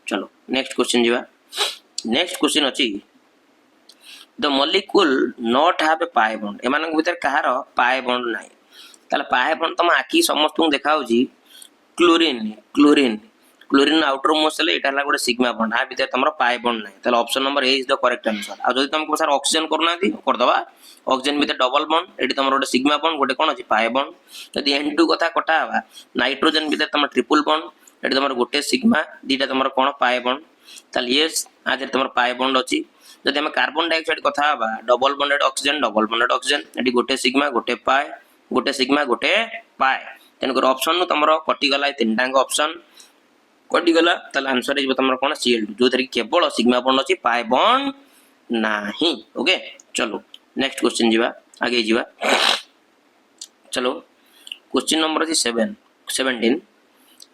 चलो नेक्स्ट क्वेश्चन जीवा नेक्स्ट क्वेश्चन अछि the molecule not have a pi bond एमान भीतर कहार पाई bond नाही ताले pi bond तम आखी समस्त देखा होजी क्लोरीन आउटर मोस्ट सेल एटा गोटे सिग्मा बॉन्ड आ भीतर तमरो पाई बॉन्ड नाही ताले option number A is the correct answer आ जदि तुमको सर ऑक्सीजन करना दी कर दवा ऑक्सीजन भीतर डबल बॉन्ड एटी तमरो गोटे सिग्मा बॉन्ड गोटे कोन अछि पाई बॉन्ड यदि N2 कथा कटा हवा नाइट्रोजन भीतर तमरो ट्रिपल बॉन्ड एटी तमरो गोटे सिग्मा दीटा तमरो कोन पाई बॉन्ड ताले यस आज तमरो पाई बॉन्ड अछि जदि हम कार्बन डाइऑक्साइड कथा हवा डबल बॉन्डेड ऑक्सीजन एटी गोटे सिग्मा गोटे पाई तेनकर ऑप्शन नु तमरो कटि गला तीनटा ऑप्शन कटि गला ताले आंसर इज तमरो कोन Cl2 जो तरी केवल सिग्मा बॉन्ड अछि पाई बॉन्ड नाही ओके चलो नेक्स्ट क्वेश्चन जीवा आगे जीवा चलो क्वेश्चन नंबर अछि 17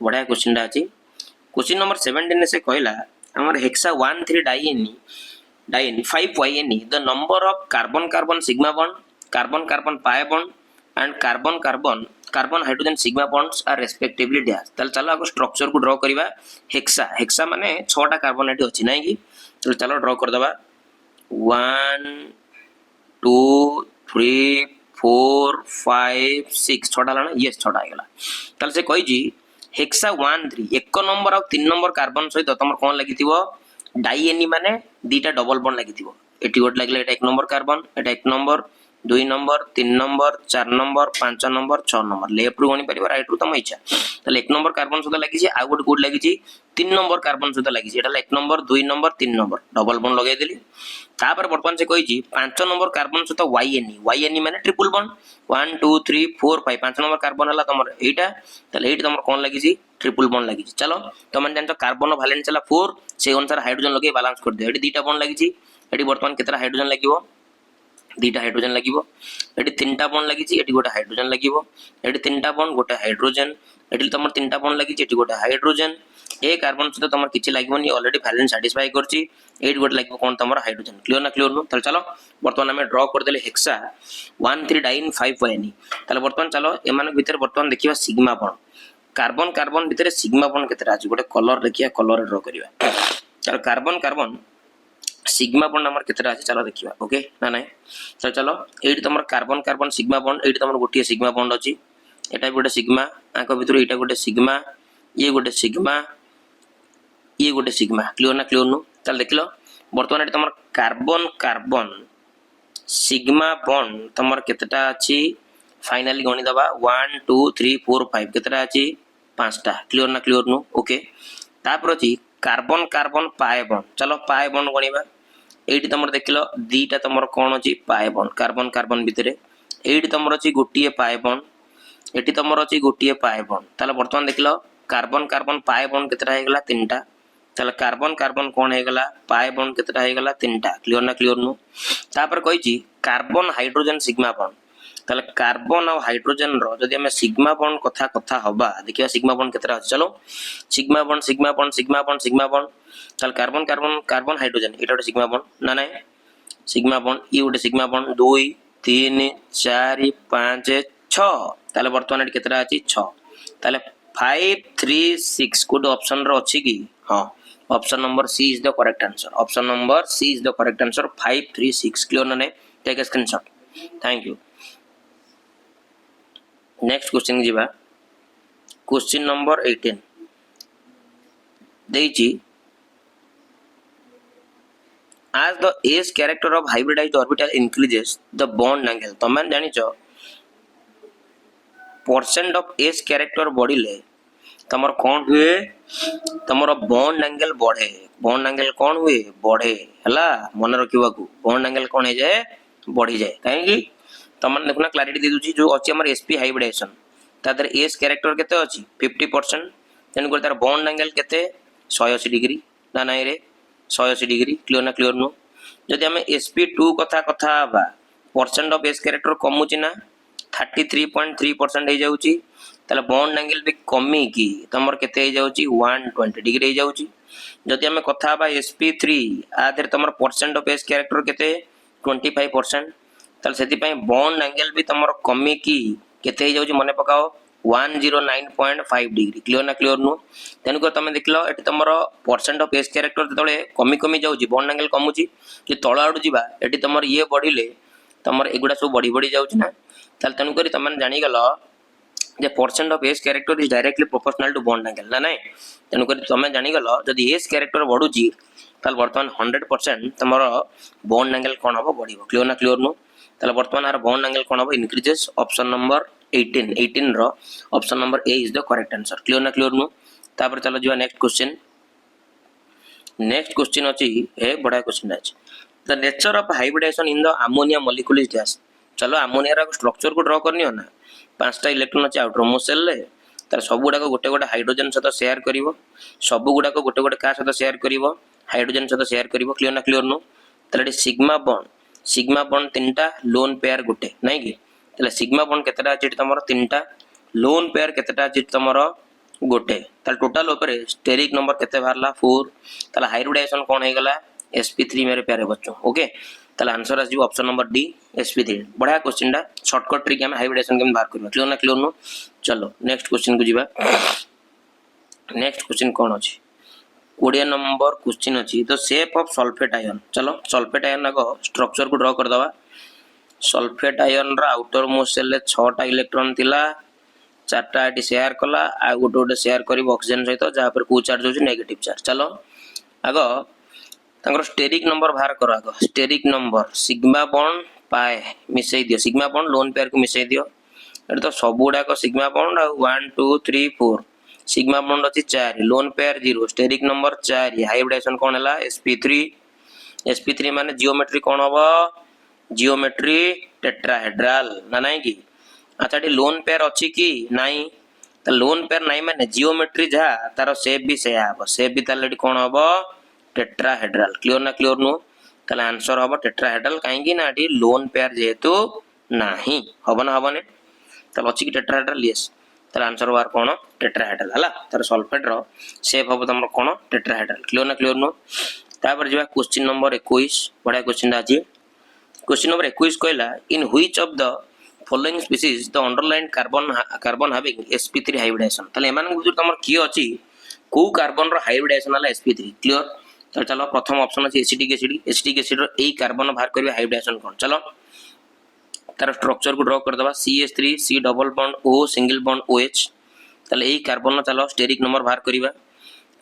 बडा क्वेश्चन दा अछि क्वेश्चन नंबर 17 से कहला हमर hexa 13 diene 5YNE the number of carbon sigma bond carbon pi bond and carbon hydrogen sigma bonds are respectively dash तल चलो आगो स्ट्रक्चर को ड्रा करबा हेक्सा माने 6टा कार्बन एटी अछि नै कि तो चलो ड्रा कर दबा 1 2 3 4 5 6 6टा लाना यस 6टा आइगला तल से कहि जी हेक्सा 13 एक नंबर और 3 नंबर कार्बन सहित तमर कोन लागिथिबो डाइएनी माने दीटा डबल बॉन्ड लागिथिबो एटी गोट लागले एटा एक नंबर कार्बन एटा एक number 2 number 3 number 4 number 5 number 6 number left रु गणी परिबा राइट रु तम इच्छा तले एक नंबर कार्बन सहित लागि छी आ गोट लागि छी 3 नंबर कार्बन सहित लागि छी एटा एक number 2 number 3 number double bond लगाइ देली तापर वर्तमान से कहि छी 5 नंबर कार्बन सहित YNE माने ट्रिपल बॉन्ड 1 2 3 4 5 5 नंबर कार्बन हला तमर एटा तले एटी तमर कोन लागि छी ट्रिपल बॉन्ड लागि छी चलो तमन जानतो कार्बन वैलेंस हला 4 से अनुसार हाइड्रोजन लगे बैलेंस कर दे एटी दीटा बॉन्ड लागि छी एटी वर्तमान केतरा हाइड्रोजन लागिवो दीटा हाइड्रोजन लागिवो एटी तीनटा बॉन्ड लागि छी एटी गोटे हाइड्रोजन लागिवो एटी तीनटा बॉन्ड गोटे हाइड्रोजन एटी तमर तीनटा बॉन्ड लागि छी एटी गोटे हाइड्रोजन ए कार्बन सहित तमर किछि लागिवोनी ऑलरेडी वैलेंस सैटिस्फाई करछि एट गोटे लागिवो कोन तमर हाइड्रोजन क्लियर ना क्लियर नो चलो वर्तमान हमें ड्रा कर देले हेक्सा 13 डाइन 5YNE तले वर्तमान चलो एमान भीतर वर्तमान देखिबा सिग्मा बॉन्ड कार्बन भीतर सिग्मा बॉन्ड केतरा अछि गोटे कलर देखिया कलर ड्रा करिवा चलो कार्बन सिग्मा बॉन्ड हमर केतरा अछि चलो देखिबा ओके ना नाही तो चलो एटी तमर कार्बन सिग्मा बॉन्ड एटी तमर गोटे सिग्मा बॉन्ड अछि एटा गोटे सिग्मा आको भीतर एटा गोटे सिग्मा ये गोटे सिग्मा क्लियर ना क्लियर नो चल देखलो बर्तमान तुम कार्बन कार्बन सिग्मा बॉन्ड तुम केतेटा अच्छी फाइनाली गणी दबा 1 2 3 4 5 केतेटा अच्छी 5टा क्लियर ना क्लियर नु ओके तापर अछि कार्बन कार्बन पाए बॉन्ड चलो पाए बॉन्ड गणिबा एठी तुम देखिलो दीटा तुम कोन अछि पाए बॉन्ड कार्बन कार्बन भितरे एठी तुम अछि गोटिए पाए बॉन्ड एठी तुम अछि गोटिए पाए बॉन्ड ताले वर्तमान देखिलो कार्बन कार्बन पाए बॉन्ड केतेटा हे गला 3टा ताले कार्बन कार्बन कोन हे गला पाए बॉन्ड केतेटा हे गला 3टा क्लियर ना क्लियर नु तापर कहिची कार्बन हाइड्रोजन सिग्मा बॉन्ड ताले कार्बन और हाइड्रोजन रो जदि हमें सिग्मा बॉन्ड कथा कथा हबा देखिया सिग्मा बॉन्ड केतेटा अछि चलो sigma bond sigma bond sigma bond sigma bond ताले कार्बन कार्बन कार्बन हाइड्रोजन एटा गोटे सिग्मा बॉन्ड ना नाइ सिग्मा बॉन्ड ई गोटे सिग्मा बॉन्ड 2 3 4 5 6 ताले वर्तमान एटी केतेटा अछि 6 ताले 5 3 6 कोड ऑप्शन रो अछि की हां option number C is the correct answer option number C is the correct answer 5 3 6 clear ना take a screenshot thank you next question जीवा क्वेश्चन नंबर 18 देइची as the s character of hybridized orbital increases the bond angle तमें जानिचो percent of s character बढ़िले तमर कोन हुए तमर bond angle बढ़े bond angle कोन हुए बढ़े हला मन रखिबा को बॉन्ड एंगल कोन हे जाए बढ़ी जाए काहे कि तमन देखना क्लैरिटी दे दूची जो अछि हमर sp हाइब्रिडेशन तादर s कैरेक्टर केते अछि 50% तेन को तार बॉन्ड एंगल केते 180 डिग्री ना नाही रे 180 डिग्री क्लियर ना क्लियर नु जदि हमें sp2 कथा कथा बा परसेंट ऑफ s कैरेक्टर कमुची ना 33.3% हे जाउची ताले बॉन्ड एंगल भी कमी की तमर केते हे जाउची 120 डिग्री हे जाउची जदि हमें कथा बा sp3 आधर तमर परसेंट ऑफ s कैरेक्टर केते 25% ताले सेति पय बॉन्ड एंगल भी तमर कमी की केते हे जाउची मने पकाओ 109.5 डिग्री क्लियर ना क्लियर नु तेन को तमे देखलो एटी तमर परसेंट ऑफ s कैरेक्टर तळे कमी कमी जाउची बॉन्ड एंगल कमुची जे तळा आडू जीवा एटी तमर ये बढ़िले तमर एगुडा सब बढ़ी बढ़ी जाउची ना ताले तेन करी तमन जानि गलो जे percent of s character is directly proportional to bond angle ना नाही तेन करी तमे जानि गलो जदि s कैरेक्टर बढ़ुची ताले वर्तमान 100% तमर बॉन्ड एंगल कोन हबो बढ़िबो क्लियर ना क्लियर नु ताले वर्तमान आर बॉन्ड एंगल कोन हबो इंक्रीजेस ऑप्शन नंबर 18 रो option number A is the correct answer clear ना क्लियर नु तापर चलो जो नेक्स्ट क्वेश्चन अछि ए बडा क्वेश्चन अछि the nature of hybridisation in the ammonia molecule is dash चलो अमोनिया रा स्ट्रक्चर को ड्रा करनियो ना पांचटा इलेक्ट्रॉन अछि आउटरमोस्ट सेल ले तार सब गुडा को गोटे गोटे हाइड्रोजन सहित शेयर करिवो सब गुडा को गोटे गोटे का सहित शेयर करिवो हाइड्रोजन सहित शेयर करिवो क्लियर ना क्लियर नु ताले सिग्मा बॉन्ड तीनटा लोन पेयर गोटे नाही की तले सिग्मा बॉन्ड केतेटा अछि तमरो तीनटा लोन पेयर केतेटा अछि तमरो गोटे तले टोटल ऊपर स्टेरिक नंबर केते बारला 4 तले हाइब्रिडेशन कोन हे गला sp3 मेरे प्यारे बच्चों ओके तले आंसर आसी ऑप्शन नंबर डी sp3 बढिया क्वेश्चन दा शॉर्टकट ट्रिक हम हाइब्रिडेशन के बाहर करबा क्लियर ना क्लियर नो चलो नेक्स्ट क्वेश्चन को जीवा नेक्स्ट क्वेश्चन कोन अछि 20 नंबर क्वेश्चन अछि the shape of sulphate ion चलो सल्फेट आयन को स्ट्रक्चर को ड्रा कर दवा सल्फेट आयन रा आउटर मोस्ट सेल 6टा इलेक्ट्रॉन थिला 4टा एटी शेयर कला आ गोटे गोटे शेयर करी ऑक्सीजन सहित जहा पर को चार्ज होची नेगेटिव चार्ज चलो आगो तांकर स्टेरिक नंबर बाहर करो आगो स्टेरिक नंबर सिग्मा बॉन्ड पाए मिसई दियो सिग्मा बॉन्ड लोन पेयर को मिसई दियो एटा तो सब गुडा को सिग्मा बॉन्ड 1 2 3 4 सिग्मा बॉन्ड अछि 4 lone pair 0 steric number 4 hybridisation कोन हला sp3 माने जियोमेट्री कोन होबो जियोमेट्री टेट्राहेड्रल ना नहीं की अच्छा टी लोन पेयर अछि की नहीं त लोन पेयर नहीं माने जियोमेट्री जा तार शेप भी से आबो शेप भी ताले कोन होबो टेट्राहेड्रल क्लियर ना क्लियर नु ताले आंसर होबो टेट्राहेड्रल काहे की ना टी लोन पेयर जेतु नाही होबो ना होबो ने ताले अछि की टेट्राहेड्रल यस ताले आंसर वार कोन टेट्राहेड्रल हला तार सल्फेट रो शेप होबो तमरो कोन टेट्राहेड्रल क्लियर ना क्लियर नु तापर जेबा क्वेश्चन नंबर 21 बडा क्वेश्चन आछि क्वेश्चन नंबर 21 कहला in which of the following species the underline carbon having sp3 hybridisation तले एमान गुजर तमर की अछि को कार्बन रो हाइब्रिडेशन हला sp3 क्लियर तो चलो प्रथम ऑप्शन अछि एसिटिक एसिड रो ए कार्बन बाहर करबे हाइब्रिडेशन कोन चलो तार स्ट्रक्चर को ड्रा कर दबा CH3 C double bond O single bond OH तले ए कार्बन चलो स्टेरिक नंबर बाहर करबा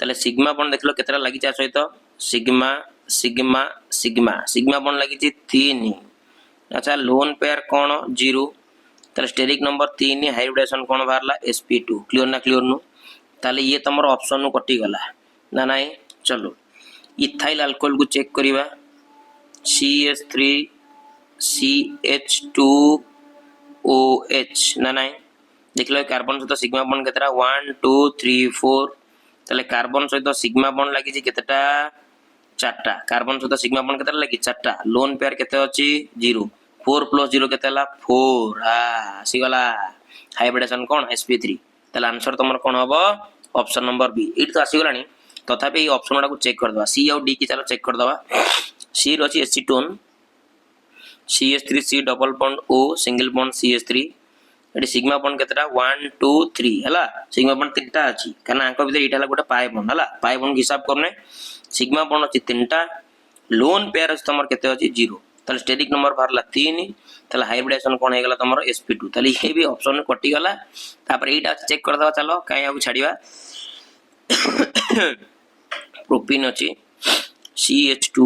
तले सिग्मा बॉन्ड देखलो केतरा लागि चा सहित sigma sigma sigma sigma bond लगी 3। अच्छा लोन पेयर कौन 0 ताले स्टेरिक नंबर 3 हाइब्रिडेशन कौन बाहरला sp2 क्लियर ना क्लियर नु ताले ये तमरो ऑप्शन नु कटि गला ना नहीं। चलो इथाइल अल्कोहल को चेक करिवा CH3 CH2OH ना नहीं देख लो कार्बन सहित सिग्मा बॉन्ड केतरा 1 2 3 4 ताले कार्बन सहित सिग्मा बॉन्ड लागि जे केतटा 4टा कार्बन सहित सिग्मा बॉन्ड केतरा लागि 4टा लोन पेयर केते अछि 0 4 + 0 केते हला 4 आसी गला हाइब्रिडेशन कोन sp3 ताले आंसर तमर कोन हबो ऑप्शन नंबर बी इट तो आसी गलानी तथापि ऑप्शन वाला को चेक कर दवा सी और डी की चलो चेक कर दवा सी रची acetone CH3C double bond O single bond CH3 एटी सिग्मा बॉन्ड केतरा 1 2 3 हला सिग्मा बॉन्ड तीनटा अछि काना आंको भीतर इटा गोटे पाई बॉन्ड हला पाई बॉन्ड हिसाब करने सिग्मा बॉन्ड अछि तीनटा लोन पेयर अछि तमर केते अछि 0 ताले स्टेरिक नंबर बाहरला 3 ताले हाइब्रिडेशन कोन हे गला तमर sp2 ताले ये भी ऑप्शन कटि गला तापर एटा चेक कर दवा चलो काई आ छाड़ीबा प्रोपीन अछि CH2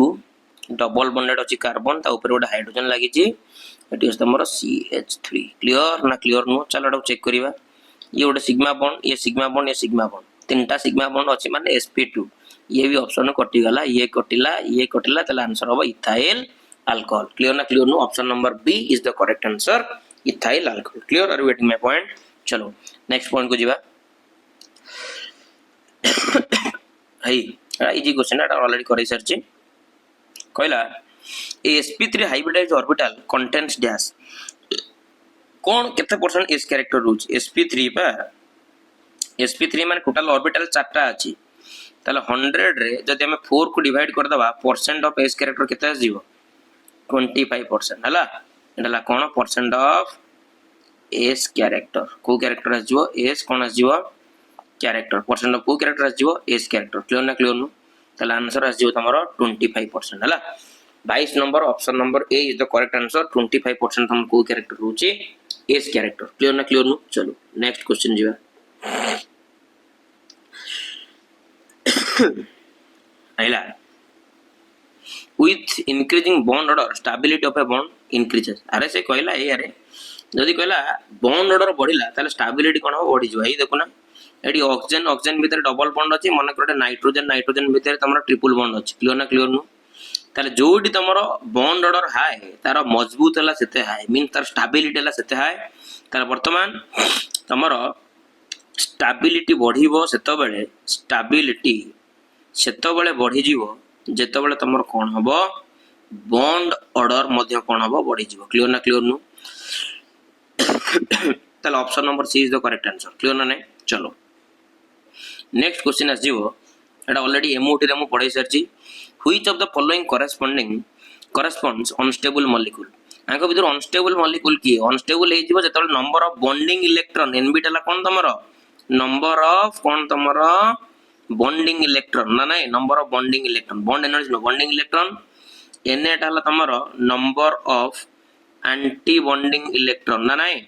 डबल बॉन्डेड अछि कार्बन ता ऊपर गोटे हाइड्रोजन लागि छि एटी अछि तमरो CH3 क्लियर ना क्लियर नो चलो एटा चेक करिवा ये गोटे सिग्मा बॉन्ड ये सिग्मा बॉन्ड ये सिग्मा बॉन्ड तीनटा सिग्मा बॉन्ड अछि माने sp2 ये भी ऑप्शन कटि गला ये कटिला तले आंसर होबो इथाइल अल्कोहल क्लियर ना क्लियर नो option number B is the correct answer ethyl alcohol clear are you getting my point. चलो नेक्स्ट पॉइंट को जीवा हाई इजी क्वेश्चन एटा ऑलरेडी करै सरछि कहला sp3 hybridised orbital contains dash कोन केते परसेंट s कैरेक्टर रोच sp3 पा sp3 माने टोटल ऑर्बिटल 4टा अछि ताले 100 रे जदि हम 4 को डिवाइड कर दबा परसेंट ऑफ s कैरेक्टर केते आसीबो 25% हला एडला कोन परसेंट ऑफ s कैरेक्टर को कैरेक्टर आसीबो s कोन आसीबो कैरेक्टर परसेंट ऑफ को कैरेक्टर आसीबो s कैरेक्टर क्लियर ना क्लियर नो ताले आंसर आसीबो तमरो 25% हला 22 number option number A is the correct answer 25% हम को कैरेक्टर होची s कैरेक्टर क्लियर ना क्लियर नो। चलो नेक्स्ट क्वेश्चन जीवा आइला with increasing bond order stability of a bond increases अरे से कहला ए अरे जदी कहला बॉन्ड ऑर्डर बढ़िला ताले स्टेबिलिटी कोन हो बढ़ी जवा ए देखो ना एडी ऑक्सीजन ऑक्सीजन भीतर डबल बॉन्ड अछि मन करटे नाइट्रोजन नाइट्रोजन भीतर तमरा ट्रिपल बॉन्ड अछि क्लियर ना क्लियर नो ताले जोडी तमरो बॉन्ड ऑर्डर हाई तार मजबूत हला सेते हाई मीन तार स्टेबिलिटी हला सेते हाई तार वर्तमान तमरो स्टेबिलिटी बढ़िबो सेतबेले बढ़ी जीवो जेतबेले तमरो कोन हबो बॉन्ड ऑर्डर मध्ये कोन हबो बढ़ी जीवो क्लियर ना क्लियर नो ताले option number C is the correct answer clear ना नहीं। चलो नेक्स्ट क्वेश्चन आस जीवो एटा ऑलरेडी एमओटी रे मु पढाई सरची which of the following corresponds unstable molecule आंको भीतर अनस्टेबल मॉलिक्यूल की अनस्टेबल हे जीवो जेतबेले number of bonding electron NB ला कोन तमरो नंबर ऑफ कोन तमरो बॉन्डिंग इलेक्ट्रॉन ना नहीं number of bonding electron bond energy नो बॉन्डिंग इलेक्ट्रॉन एन एटा हला तमरो number of antibonding electron ना नहीं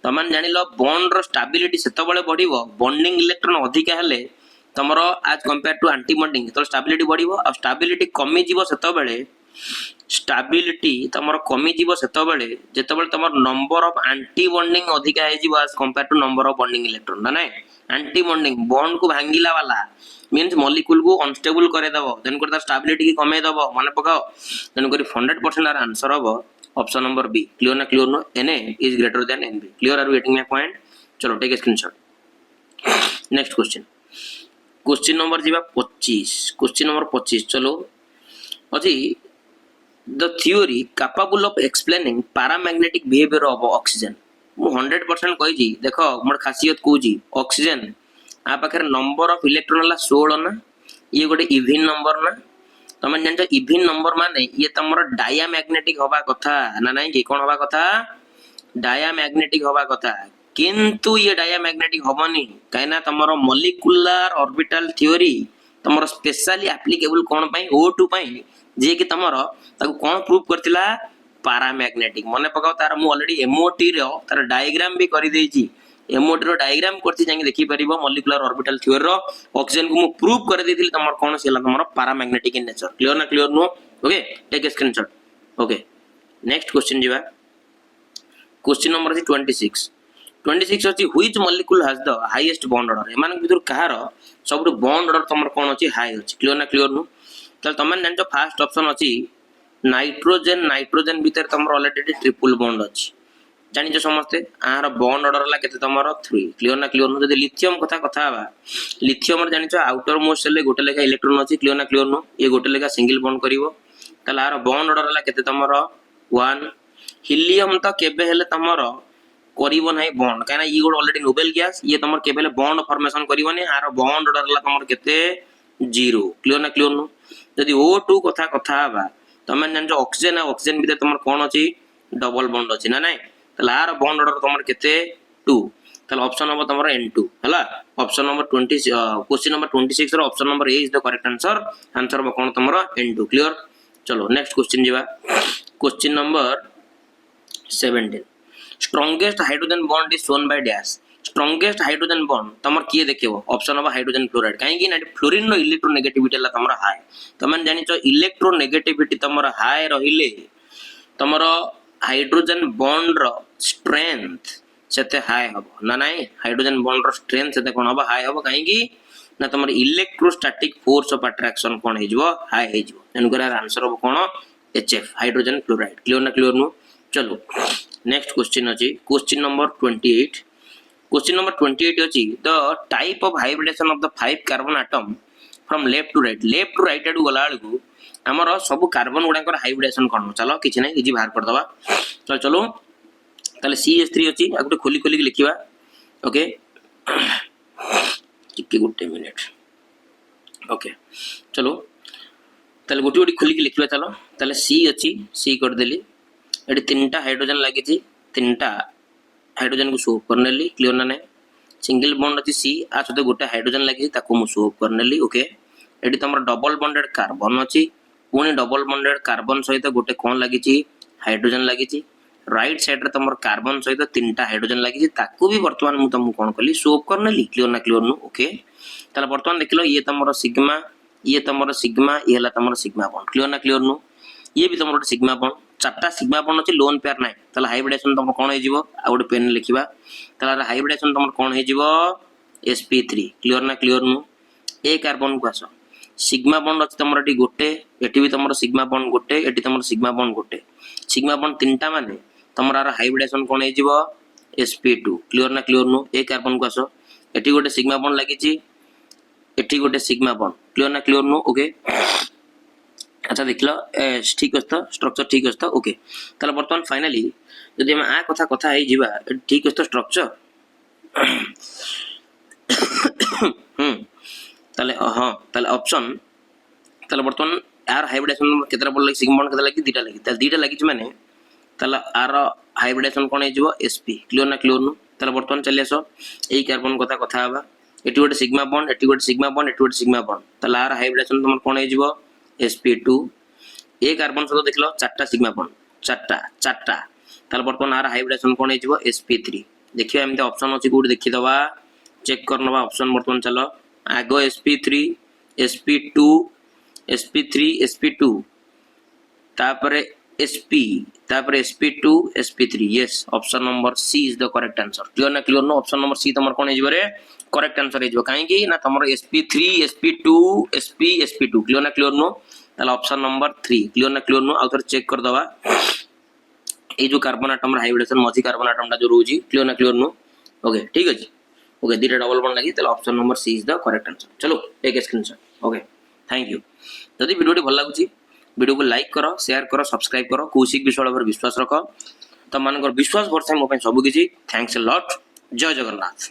तमन जानिलो बॉन्ड रो स्टेबिलिटी सेतबेले बढ़िबो बॉन्डिंग इलेक्ट्रॉन अधिक हेले तमरो आज कंपेयर टू एंटी बॉन्डिंग तो स्टेबिलिटी बढ़िबो अब स्टेबिलिटी कमी जीवो सेतबेले स्टेबिलिटी तमरो कमी जीवो सेतबेले जेतबेले तमरो नंबर ऑफ एंटी बॉन्डिंग अधिक हे जीवो आज compare to number of bonding electron ना नहीं एंटी बॉन्डिंग बॉन्ड को भांगिला वाला मींस मॉलिक्यूल को अनस्टेबल करे दबो देन कर स्टेबिलिटी की कमे दबो माने पकाओ देन कर 100% आर आंसर हबो ऑप्शन नंबर बी क्लियर ना क्लियर नो Na is greater than Nb clear are you getting my point. चलो take a screenshot next question number जीवा 25 क्वेश्चन नंबर 25 चलो अछि the theory capable of explaining paramagnetic behaviour of oxygen मु 100% कहि जी देखो मोर खासियत को जी ऑक्सीजन आ पाखर नंबर ऑफ इलेक्ट्रॉन ला 16 ना ये गोटे इवन नंबर ना तमन जानछ इवन नंबर माने ये तमरो डायमैग्नेटिक होबा कथा ना नहीं कि कोन होबा कथा डायमैग्नेटिक होबा कथा किंतु ये डायमैग्नेटिक होबनी काइना तमरो मॉलिक्यूलर ऑर्बिटल थ्योरी तमरो स्पेशली एप्लीकेबल कोन पई O2 पई जे कि तमरो ताको कोन प्रूव करतिला पैरामैग्नेटिक मने पकाओ तार मु ऑलरेडी एमओटी रो तार डायग्राम भी करि देछि MOT रो डायग्राम करती जाके देखि परिबो मॉलिक्यूलर ऑर्बिटल थ्योरी रो ऑक्सीजन को मु प्रूव कर देथिल तमर कोन सेला तमर पैरामैग्नेटिक इन नेचर क्लियर ना क्लियर नो okay take a screenshot okay next question जीवा क्वेश्चन नंबर 26 अछि which molecule has the highest bond order एमान भितर कहार सबटु बॉन्ड ऑर्डर तमर कोन अछि हाई अछि क्लियर ना क्लियर नो चल तमन जानजो फर्स्ट ऑप्शन अछि नाइट्रोजन भीतर तमर ऑलरेडी ट्रिपल बॉन्ड अछि जानिछो समस्ते आर बॉन्ड ऑर्डर ला केते तमर 3 क्लियर ना क्लियर नो जदि लिथियम कथा हबा लिथियम रे जानिछो आउटर मोस्ट सेल गोटे लेखा इलेक्ट्रॉन अछि क्लियर ना क्लियर नो ये गोटे लेखा सिंगल बॉन्ड करिवो तला आर बॉन्ड ऑर्डर ला केते तमर 1 हीलियम तो केबे हेले तमर करिवो नाही बॉन्ड काना ई गोड ऑलरेडी नोबेल गैस ये तमर केबे हेले बॉन्ड फॉर्मेशन करिवो नै आर बॉन्ड ऑर्डर ला तमर केते 0 क्लियर ना क्लियर नो जदि O2 कथा हबा तमन जानजो ऑक्सीजन भीतर तमर कोन अछि डबल बॉन्ड अछि ना नै तला आर बॉन्ड ऑर्डर तमर केते 2 तला ऑप्शन नंबर तमर N2 हला ऑप्शन नंबर 20 क्वेश्चन नंबर 26 रो option number A is the correct answer बा कोन तमर N2 क्लियर चलो नेक्स्ट क्वेश्चन जीवा question number 17 strongest hydrogen bond is shown by dash strongest hydrogen bond तमर किए देखिबो ऑप्शन नंबर हाइड्रोजन फ्लोराइड काहे कि ना फ्लोरीन रो इलेक्ट्रोनेगेटिविटी ला तमर हाई तमन जानि छ इलेक्ट्रोनेगेटिविटी तमर हाई रहिले तमर हाइड्रोजन बॉन्ड रो स्ट्रेंथ सेते हाई हबो ना नाही हाइड्रोजन बॉन्ड रो स्ट्रेंथ सेते कोन हबो हाई हबो काहे कि ना तमर इलेक्ट्रोस्टैटिक फोर्स ऑफ अट्रैक्शन कोन हे जबो हाई हे जबो एन कर आंसर हबो कोन HF हाइड्रोजन फ्लोराइड क्लियर ना क्लियर नो चलो नेक्स्ट क्वेश्चन अछि क्वेश्चन नंबर 28 क्वेश्चन नंबर 28 अछि the type of hybridisation of the 5 carbon atom from left to right एडु गला अलगु हमर सब कार्बन गुडाकर हाइब्रिडेशन कोन चलो किछि नै इजी बाहर कर दबा चलो ताले CH3 अछि आगुटे खोली खोली लिखिबा ओके टिके गुटे मिनिट ओके चलो ताले गुटी गुटी खोली लिखिबा चलो ताले C अछि C कर देली एडी तीनटा हाइड्रोजन लागि छि तीनटा हाइड्रोजन को शो करनेली क्लियर ना नै सिंगल बॉन्ड अछि C आ सते गोटे हाइड्रोजन लागि ताको मु शो करनेली ओके एडी तमर डबल बॉन्डेड कार्बन अछि पुनी डबल बॉन्डेड कार्बन सहित गोटे कोन लागि छि हाइड्रोजन लागि छि राइट साइड रे तमर कार्बन सहित तीनटा हाइड्रोजन लागि छि ताको भी वर्तमान मु तमु कोन करली शो करनेली क्लियर ना क्लियर नो ओके ताला वर्तमान देखिलो ये तमर सिग्मा ये हला तमर सिग्मा बॉन्ड क्लियर ना क्लियर नो ये भी तमर सिग्मा बॉन्ड चारटा सिग्मा बॉन्ड अछि लोन पेयर नै ताला हाइब्रिडेशन तमर कोन हे जिवो आ गोटे पेन लिखिबा ताला हाइब्रिडेशन तमर कोन हे जिवो sp3 क्लियर ना क्लियर नो ए कार्बन को आसो सिग्मा बॉन्ड अछि तमर एटी गोटे एटी भी तमर सिग्मा बॉन्ड गोटे एटी तमर सिग्मा बॉन्ड गोटे सिग्मा बॉन्ड तीनटा माने तमर आर हाइब्रिडेशन कोन हे जिवो sp2 क्लियर ना क्लियर नो ए कार्बन को आसो एटी गोटे सिग्मा बॉन्ड लागि छि एटी गोटे सिग्मा बॉन्ड क्लियर ना क्लियर नो ओके अच्छा देखलो ठीक अछि त स्ट्रक्चर ठीक अछि त ओके तला वर्तमान फाइनली जदि हम आ कथा हे जिबा ठीक अछि त स्ट्रक्चर तले हां तले ऑप्शन तले वर्तमान आर हाइब्रिडेशन केतरा बोल सिग्मा बॉन्ड केतरा लागि दीटा लागि तले दीटा लागि छि माने तला आर हाइब्रिडेशन कोन हे जिवो sp क्लियर ना क्लियर नो तले वर्तमान चली आसो एई कार्बन कथा हबा एटी गोटे सिग्मा बॉन्ड एटी गोटे सिग्मा बॉन्ड एटी गोटे सिग्मा बॉन्ड तले आर हाइब्रिडेशन तमर कोन हे जिवो sp2 ए कार्बन सहित देखलो चारटा सिग्मा बॉन्ड चारटा ताल वर्तमान आर हाइब्रिडेशन कोन हे जिवो sp3 देखियो एमते ऑप्शन अछि गुड देखि दबा चेक करनबा ऑप्शन वर्तमान चलो आगो sp3 sp2 तापरे sp2 sp3 yes option number C is the correct answer clear ना क्लियर नो ऑप्शन नंबर C तमर कोन हे जिवो रे करेक्ट आंसर हे जिवो काहे कि ना तमर sp3 sp2 sp2 क्लियर ना क्लियर नो ताला ऑप्शन नंबर 3 क्लियर ना क्लियर नो आउथर चेक कर दबा ए जो कार्बन एटम रे हाइब्रिडेशन मझी कार्बन एटम टा जो रोजी क्लियर ना क्लियर नो ओके ठीक अछि ओके दीटा डबल बॉन्ड लागि ताला option number C is the correct answer चलो take a screenshot okay thank you जदि वीडियो भल लागुची वीडियो को लाइक करो शेयर करो सब्सक्राइब करो कौशिक विश्वास पर विश्वास रखो त मानकर विश्वास भरसा मो पे सब किछि थैंक्स अ लॉट जय जगन्नाथ।